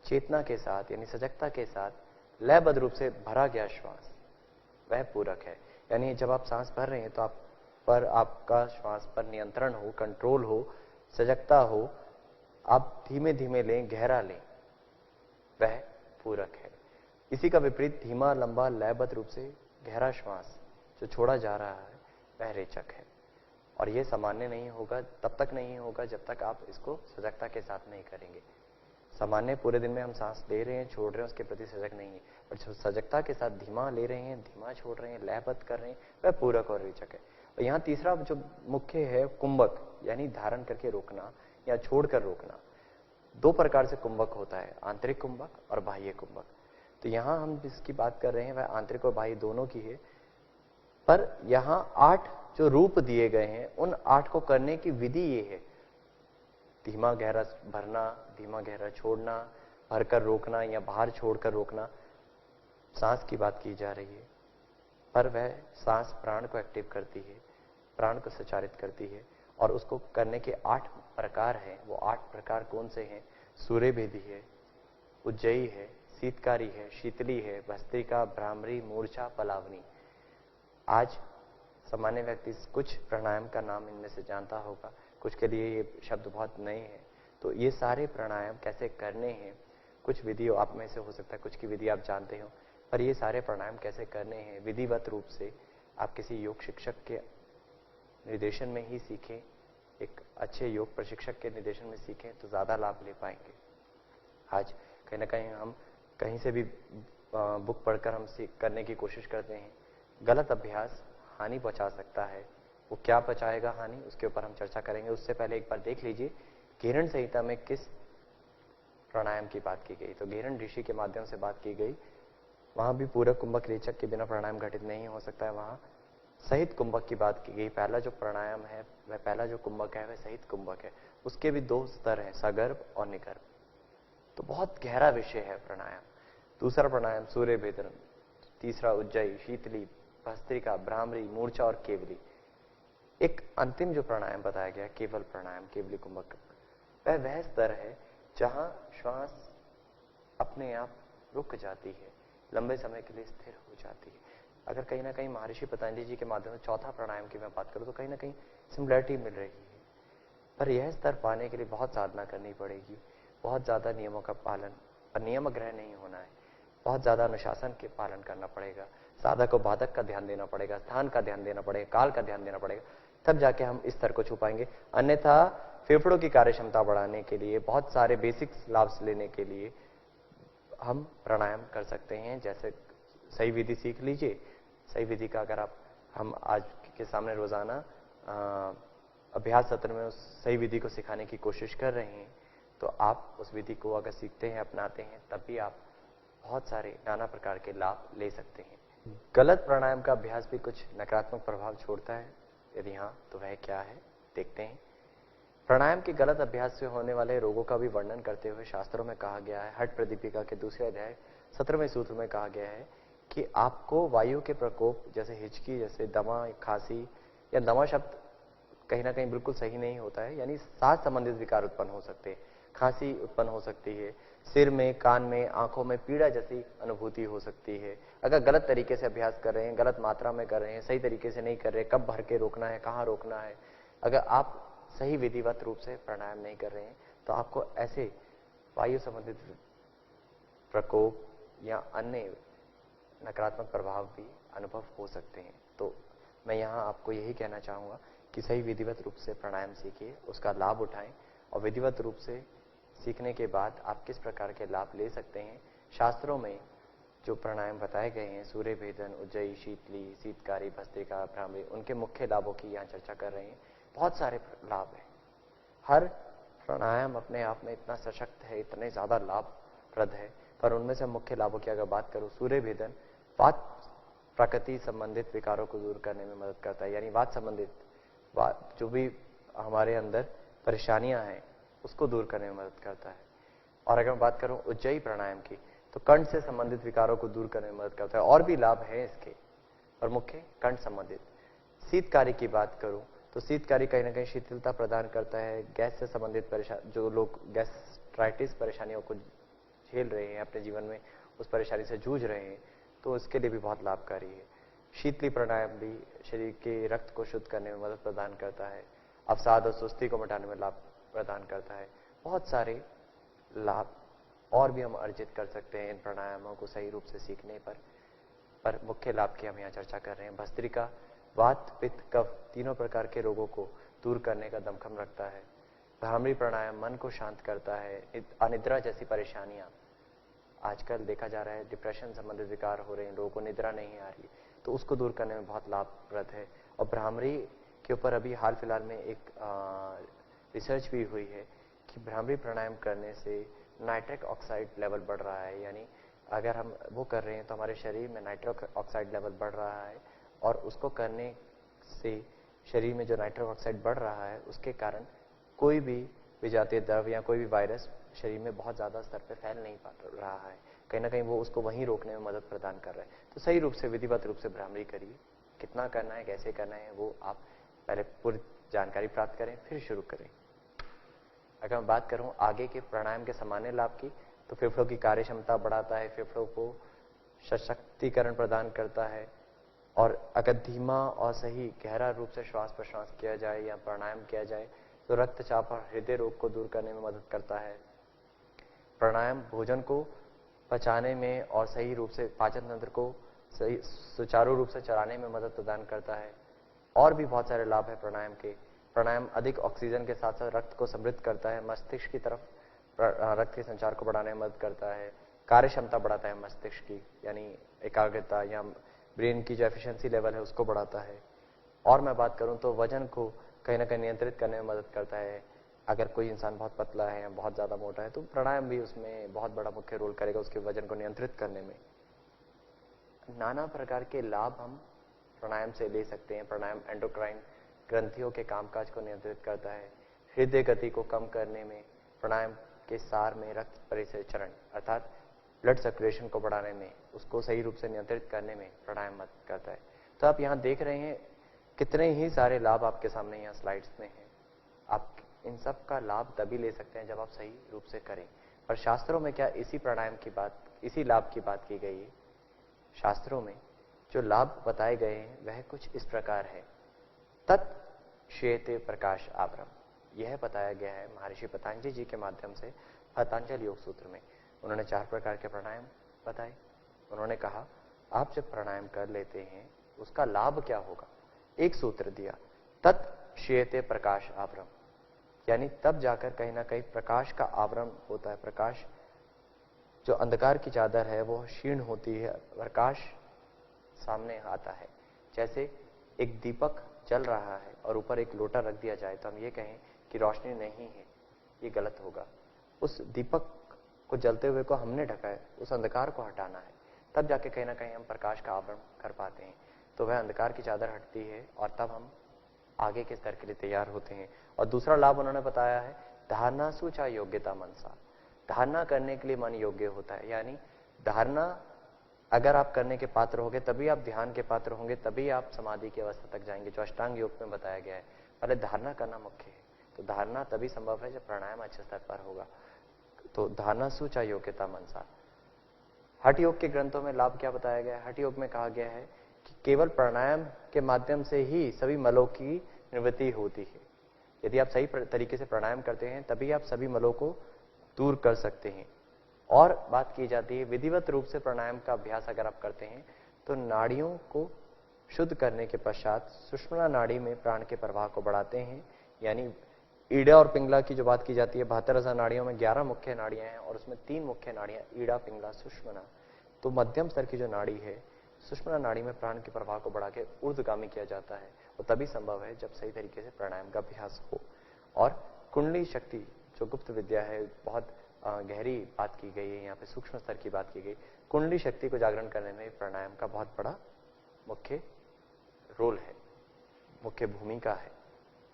Speaker 2: चेतना के साथ यानी सजगता के साथ लयबद्ध रूप से भरा गया श्वास, वह पूरक है। यानी जब आप सांस भर रहे हैं तो आप पर आपका श्वास पर नियंत्रण हो, कंट्रोल हो, सजगता हो, आप धीमे धीमे लें, गहरा लें, वह पूरक है। इसी का विपरीत धीमा, लंबा, लयबद्ध रूप से गहरा श्वास जो छोड़ा जा रहा है वह रेचक है। और यह सामान्य नहीं होगा, तब तक नहीं होगा जब तक आप इसको सजगता के साथ नहीं करेंगे। सामान्य पूरे दिन में हम सांस ले रहे हैं, छोड़ रहे हैं, उसके प्रति सजग नहीं है, पर जो सजगता के साथ धीमा ले रहे हैं, धीमा छोड़ रहे हैं, लयबद्ध कर रहे हैं, वह पूरक और रेचक है। और यहाँ तीसरा जो मुख्य है कुंभक, यानी धारण करके रोकना या छोड़कर रोकना। 2 प्रकार से कुंभक होता है, आंतरिक कुंभक और बाह्य कुंभक। तो यहाँ हम जिसकी बात कर रहे हैं वह आंतरिक और बाह्य दोनों की है। पर यहाँ 8 जो रूप दिए गए हैं, उन 8 को करने की विधि ये है: धीमा गहरा भरना, धीमा गहरा छोड़ना, भरकर रोकना या बाहर छोड़कर रोकना। सांस की बात की जा रही है, पर वह सांस प्राण को एक्टिव करती है, प्राण को संचारित करती है, और उसको करने के 8 प्रकार हैं। वो 8 प्रकार कौन से हैं? सूर्य भेदी है, उज्जयी है, शीतकारी है, शीतली है, भस्त्रिका, भ्रामरी, मूर्छा, पलावनी। आज सामान्य व्यक्ति कुछ प्राणायाम का नाम इनमें से जानता होगा, कुछ के लिए ये शब्द बहुत नए हैं। तो ये सारे प्राणायाम कैसे करने हैं, कुछ विधि आप में से हो सकता है कुछ की विधि आप जानते हो, पर ये सारे प्राणायाम कैसे करने हैं विधिवत रूप से आप किसी योग शिक्षक के निर्देशन में ही सीखें, एक अच्छे योग प्रशिक्षक के निर्देशन में सीखें तो ज्यादा लाभ ले पाएंगे। आज कहीं ना कहीं हम कहीं से भी बुक पढ़कर हम करने की कोशिश करते हैं। गलत अभ्यास हानि पहुंचा सकता है। वो क्या पहुंचाएगा हानि, उसके ऊपर हम चर्चा करेंगे। उससे पहले एक बार देख लीजिए घेरण संहिता में किस प्राणायाम की बात की गई। तो घेरण ऋषि के माध्यम से बात की गई। वहां भी पूरक कुंभक रेचक के बिना प्राणायाम घटित नहीं हो सकता है। वहां सहित कुंभक की बात की गई। पहला जो प्राणायाम है, वह पहला जो कुंभक है वह सहित कुंभक है। उसके भी 2 स्तर हैं, सगर्भ और निगर्भ। तो बहुत गहरा विषय है प्राणायाम। दूसरा प्राणायाम सूर्य भेदन, तीसरा उज्जयी, शीतली, भस्त्रिका, भ्रामरी, मूर्छा और केवली। एक अंतिम जो प्राणायाम बताया गया केवल प्राणायाम, केवली कुंभक, वह स्तर है जहां श्वास अपने आप रुक जाती है, लंबे समय के लिए स्थिर हो जाती है। अगर कहीं ना कहीं महर्षि पतंजलि जी के माध्यम से चौथा प्राणायाम की मैं बात करूं तो कहीं ना कहीं सिमिलरिटी मिल रही है। पर यह स्तर पाने के लिए बहुत साधना करनी पड़ेगी, बहुत ज्यादा नियमों का पालन और नियम ग्रह नहीं होना है, बहुत ज्यादा अनुशासन के पालन करना पड़ेगा। साधक को बाधक का ध्यान देना पड़ेगा, स्थान का ध्यान देना पड़ेगा, काल का ध्यान देना पड़ेगा, तब जाके हम इस स्तर को छू पाएंगे। अन्यथा फेफड़ों की कार्य क्षमता बढ़ाने के लिए, बहुत सारे बेसिक लाभ लेने के लिए हम प्राणायाम कर सकते हैं। जैसे सही विधि सीख लीजिए। सही विधि का अगर हम आज के सामने रोजाना अभ्यास सत्र में उस सही विधि को सिखाने की कोशिश कर रहे हैं, तो आप उस विधि को अगर सीखते हैं, अपनाते हैं, तब भी आप बहुत सारे नाना प्रकार के लाभ ले सकते हैं। गलत प्राणायाम का अभ्यास भी कुछ नकारात्मक प्रभाव छोड़ता है। यदि हाँ, तो वह क्या है, देखते हैं। प्राणायाम के गलत अभ्यास से होने वाले रोगों का भी वर्णन करते हुए शास्त्रों में कहा गया है। हठ प्रदीपिका के दूसरे अध्याय 17वें सूत्र में कहा गया है कि आपको वायु के प्रकोप, जैसे हिचकी, जैसे दमा, खांसी, या दमा शब्द कहीं ना कहीं बिल्कुल सही नहीं होता है, यानी सांस संबंधित विकार उत्पन्न हो सकते हैं, खांसी उत्पन्न हो सकती है, सिर में, कान में, आंखों में पीड़ा जैसी अनुभूति हो सकती है। अगर गलत तरीके से अभ्यास कर रहे हैं, गलत मात्रा में कर रहे हैं, सही तरीके से नहीं कर रहे, कब भर के रोकना है, कहाँ रोकना है, अगर आप सही विधिवत रूप से प्राणायाम नहीं कर रहे हैं, तो आपको ऐसे वायु संबंधित प्रकोप या अन्य नकारात्मक प्रभाव भी अनुभव हो सकते हैं। तो मैं यहाँ आपको यही कहना चाहूंगा कि सही विधिवत रूप से प्राणायाम सीखिए, उसका लाभ उठाएं, और विधिवत रूप से सीखने के बाद आप किस प्रकार के लाभ ले सकते हैं। शास्त्रों में जो प्राणायाम बताए गए हैं, सूर्य भेदन, उज्जयी, शीतली, शीतकारी, भस्त्रिका, भ्रामरी, उनके मुख्य लाभों की यहाँ चर्चा कर रहे हैं। बहुत सारे लाभ हैं। हर प्राणायाम अपने आप में इतना सशक्त है, इतने ज्यादा लाभप्रद है, पर उनमें से मुख्य लाभों की अगर बात करूं, सूर्य भेदन वात प्रकृति संबंधित विकारों को दूर करने में मदद करता है, यानी वात संबंधित जो भी हमारे अंदर परेशानियां हैं उसको दूर करने में मदद करता है। और अगर मैं बात करूं उज्जयी प्राणायाम की, तो कंठ से संबंधित विकारों को दूर करने में मदद करता है। और भी लाभ है इसके, और मुख्य कंठ संबंधित। शीतकारी की बात करूं तो शीतकारी कहीं ना कहीं शीतलता प्रदान करता है। गैस से संबंधित परेशानी, जो लोग गैस्ट्राइटिस परेशानियों को झेल रहे हैं, अपने जीवन में उस परेशानी से जूझ रहे हैं, तो उसके लिए भी बहुत लाभकारी है। शीतली प्राणायाम भी शरीर के रक्त को शुद्ध करने में मदद प्रदान करता है, अवसाद और सुस्ती को मिटाने में लाभ प्रदान करता है। बहुत सारे लाभ और भी हम अर्जित कर सकते हैं इन प्राणायामों को सही रूप से सीखने पर मुख्य लाभ की हम यहाँ चर्चा कर रहे हैं। भस्त्रिका वात, पित्त, कफ तीनों प्रकार के रोगों को दूर करने का दमखम रखता है। भ्रामरी प्राणायाम मन को शांत करता है। अनिद्रा जैसी परेशानियां आजकल देखा जा रहा है, डिप्रेशन संबंधित विकार हो रहे हैं, लोगों को निद्रा नहीं आ रही, तो उसको दूर करने में बहुत लाभप्रद है। और भ्रामरी के ऊपर अभी हाल फिलहाल में एक रिसर्च भी हुई है कि भ्रामरी प्राणायाम करने से नाइट्रिक ऑक्साइड लेवल बढ़ रहा है, यानी अगर हम वो कर रहे हैं तो हमारे शरीर में नाइट्रिक ऑक्साइड लेवल बढ़ रहा है, और उसको करने से शरीर में जो नाइट्रिक ऑक्साइड बढ़ रहा है उसके कारण कोई भी विजातीय द्रव्य या कोई भी वायरस शरीर में बहुत ज्यादा स्तर पे फैल नहीं पा रहा है। कहीं ना कहीं वो उसको वहीं रोकने में मदद प्रदान कर रहा है। तो सही रूप से विधिवत रूप से भ्रामरी करिए। कितना करना है, कैसे करना है, वो आप पहले पूरी जानकारी प्राप्त करें, फिर शुरू करें। अगर मैं बात करूं आगे के प्राणायाम के सामान्य लाभ की, तो फेफड़ों की कार्य क्षमता बढ़ाता है, फेफड़ों को सशक्तिकरण प्रदान करता है। और अगर धीमा और सही गहरा रूप से श्वास प्रश्वास किया जाए या प्राणायाम किया जाए, तो रक्तचाप और हृदय रोग को दूर करने में मदद करता है। प्राणायाम भोजन को पचाने में और सही रूप से पाचन तंत्र को सही सुचारू रूप से चलाने में मदद प्रदान करता है। और भी बहुत सारे लाभ है प्राणायाम के। प्राणायाम अधिक ऑक्सीजन के साथ साथ रक्त को समृद्ध करता है, मस्तिष्क की तरफ रक्त के संचार को बढ़ाने में मदद करता है, कार्य क्षमता बढ़ाता है मस्तिष्क की, यानी एकाग्रता या ब्रेन की जो एफिशिएंसी लेवल है उसको बढ़ाता है। और मैं बात करूं तो वजन को कहीं ना कहीं नियंत्रित करने में मदद करता है। अगर कोई इंसान बहुत पतला है या बहुत ज्यादा मोटा है तो प्राणायाम भी उसमें बहुत बड़ा मुख्य रोल करेगा उसके वजन को नियंत्रित करने में। नाना प्रकार के लाभ हम प्राणायाम से ले सकते हैं। प्राणायाम एंडोक्राइन ग्रंथियों के कामकाज को नियंत्रित करता है, हृदय गति को कम करने में, प्राणायाम के सार में रक्त परिसंचरण अर्थात ब्लड सर्कुलेशन को बढ़ाने में, उसको सही रूप से नियंत्रित करने में प्राणायाम मदद करता है। तो आप यहाँ देख रहे हैं कितने ही सारे लाभ आपके सामने यहाँ स्लाइड्स में हैं। आप इन सब का लाभ तभी ले सकते हैं जब आप सही रूप से करें। पर शास्त्रों में क्या इसी प्राणायाम की बात, इसी लाभ की बात की गई है? शास्त्रों में जो लाभ बताए गए हैं वह कुछ इस प्रकार है। तत् श्वेते प्रकाश आवरम, यह बताया गया है महर्षि पतंजलि जी के माध्यम से पतंजलि योग सूत्र में। उन्होंने 4 प्रकार के प्राणायाम बताए। उन्होंने कहा आप जब प्राणायाम कर लेते हैं उसका लाभ क्या होगा। एक सूत्र दिया, तत् श्वेते प्रकाश आवरम, यानी तब जाकर कहीं ना कहीं प्रकाश का आवरण होता है। प्रकाश, जो अंधकार की चादर है वो क्षीण होती है, प्रकाश सामने आता है। जैसे एक दीपक जल रहा है और ऊपर एक लोटा रख दिया जाए तो हम ये कहें कि रोशनी नहीं है, ये गलत होगा। उस दीपक को जलते हुए को हमने ढका है, उस अंधकार को हटाना है, तब जाके कहीं ना कहीं हम प्रकाश का आवरण कर पाते हैं। तो वह अंधकार की चादर हटती है और तब हम आगे के स्तर के लिए तैयार होते हैं। और दूसरा लाभ उन्होंने बताया है, धारणा सूचा योग्यता मनसा, धारणा करने के लिए मन योग्य होता है। यानी धारणा अगर आप करने के पात्र होंगे तभी आप ध्यान के पात्र होंगे, तभी आप समाधि की अवस्था तक जाएंगे, जो अष्टांग योग में बताया गया है। पहले धारणा करना मुख्य है। तो धारणा तभी संभव है जब प्राणायाम अच्छे स्तर पर होगा। तो धारणा सूचा योग्यता मनसा। हठ योग के ग्रंथों में लाभ क्या बताया गया है? हठ योग में कहा गया है कि केवल प्राणायाम के माध्यम से ही सभी मलों की निवृत्ति होती है। यदि आप सही तरीके से प्राणायाम करते हैं तभी आप सभी मलों को दूर कर सकते हैं। और बात की जाती है विधिवत रूप से प्राणायाम का अभ्यास अगर आप करते हैं तो नाड़ियों को शुद्ध करने के पश्चात सुषुम्ना नाड़ी में प्राण के प्रवाह को बढ़ाते हैं। यानी ईड़ा और पिंगला की जो बात की जाती है, 72,000 नाड़ियों में 11 मुख्य नाड़ियां हैं और उसमें 3 मुख्य नाड़ियां ईड़ा, पिंगला, सुषुम्ना। तो मध्यम स्तर की जो नाड़ी है सुषुम्ना नाड़ी में प्राण के प्रवाह को बढ़ा के ऊर्ध्वगामी किया जाता है। वो तभी संभव है जब सही तरीके से प्राणायाम का अभ्यास हो। और कुंडली शक्ति जो गुप्त विद्या है, बहुत गहरी बात की गई है, यहाँ पे सूक्ष्म स्तर की बात की गई। कुंडली शक्ति को जागरण करने में प्राणायाम का बहुत बड़ा मुख्य रोल है, मुख्य भूमिका है।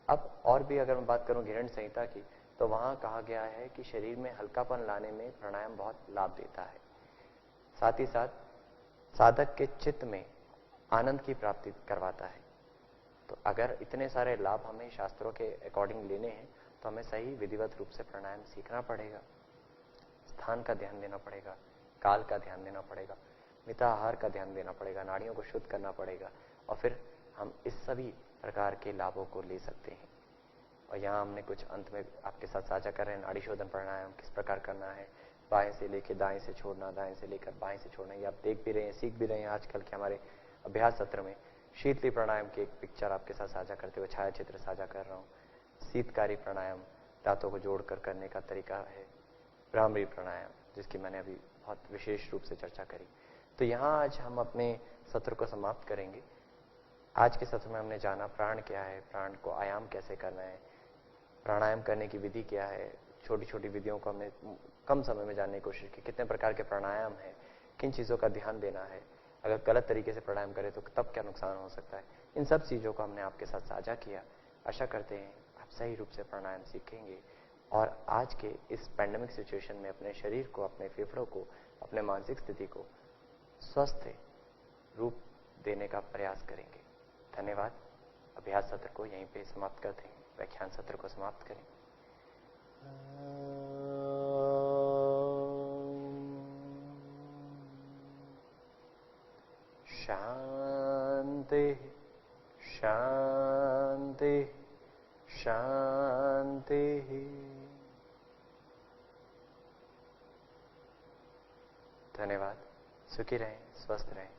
Speaker 2: अब और भी अगर मैं बात करूं घिरण संहिता की, तो वहां कहा गया है कि शरीर में हल्कापन लाने में प्राणायाम बहुत लाभ देता है। साथ ही साथ साधक के चित्त में आनंद की प्राप्ति करवाता है। तो अगर इतने सारे लाभ हमें शास्त्रों के अकॉर्डिंग लेने हैं तो हमें सही विधिवत रूप से प्राणायाम सीखना पड़ेगा। स्थान का ध्यान देना पड़ेगा, काल का ध्यान देना पड़ेगा, मिताहार का ध्यान देना पड़ेगा, नाड़ियों को शुद्ध करना पड़ेगा, और फिर हम इस सभी प्रकार के लाभों को ले सकते हैं। और यहाँ हमने कुछ अंत में आपके साथ साझा कर रहे हैं नाड़ी शोधन प्राणायाम किस प्रकार करना है, बाएं से लेकर दाएं से छोड़ना, दाएं से लेकर बाएं से छोड़ना। ये आप देख भी रहे हैं, सीख भी रहे हैं आजकल के हमारे अभ्यास सत्र में। शीतली प्राणायाम की एक पिक्चर आपके साथ साझा करते हुए छाया चित्र साझा कर रहा हूँ। शीतकारी प्राणायाम दांतों को जोड़कर करने का तरीका है। भ्रामरी प्राणायाम जिसकी मैंने अभी बहुत विशेष रूप से चर्चा करी। तो यहाँ आज हम अपने सत्र को समाप्त करेंगे। आज के सत्र में हमने जाना प्राण क्या है, प्राण को आयाम कैसे करना है, प्राणायाम करने की विधि क्या है। छोटी छोटी विधियों को हमने कम समय में जानने की कोशिश की। कितने प्रकार के प्राणायाम है, किन चीज़ों का ध्यान देना है, अगर गलत तरीके से प्राणायाम करें तो तब क्या नुकसान हो सकता है। इन सब चीज़ों को हमने आपके साथ साझा किया। आशा करते हैं आप सही रूप से प्राणायाम सीखेंगे और आज के इस पैंडेमिक सिचुएशन में अपने शरीर को, अपने फेफड़ों को, अपने मानसिक स्थिति को स्वस्थ रूप देने का प्रयास करेंगे। धन्यवाद। अभ्यास सत्र को यहीं पे समाप्त करते हैं, व्याख्यान सत्र को समाप्त करें। शांति शांति शांति। धन्यवाद। सुखी रहें, स्वस्थ रहें।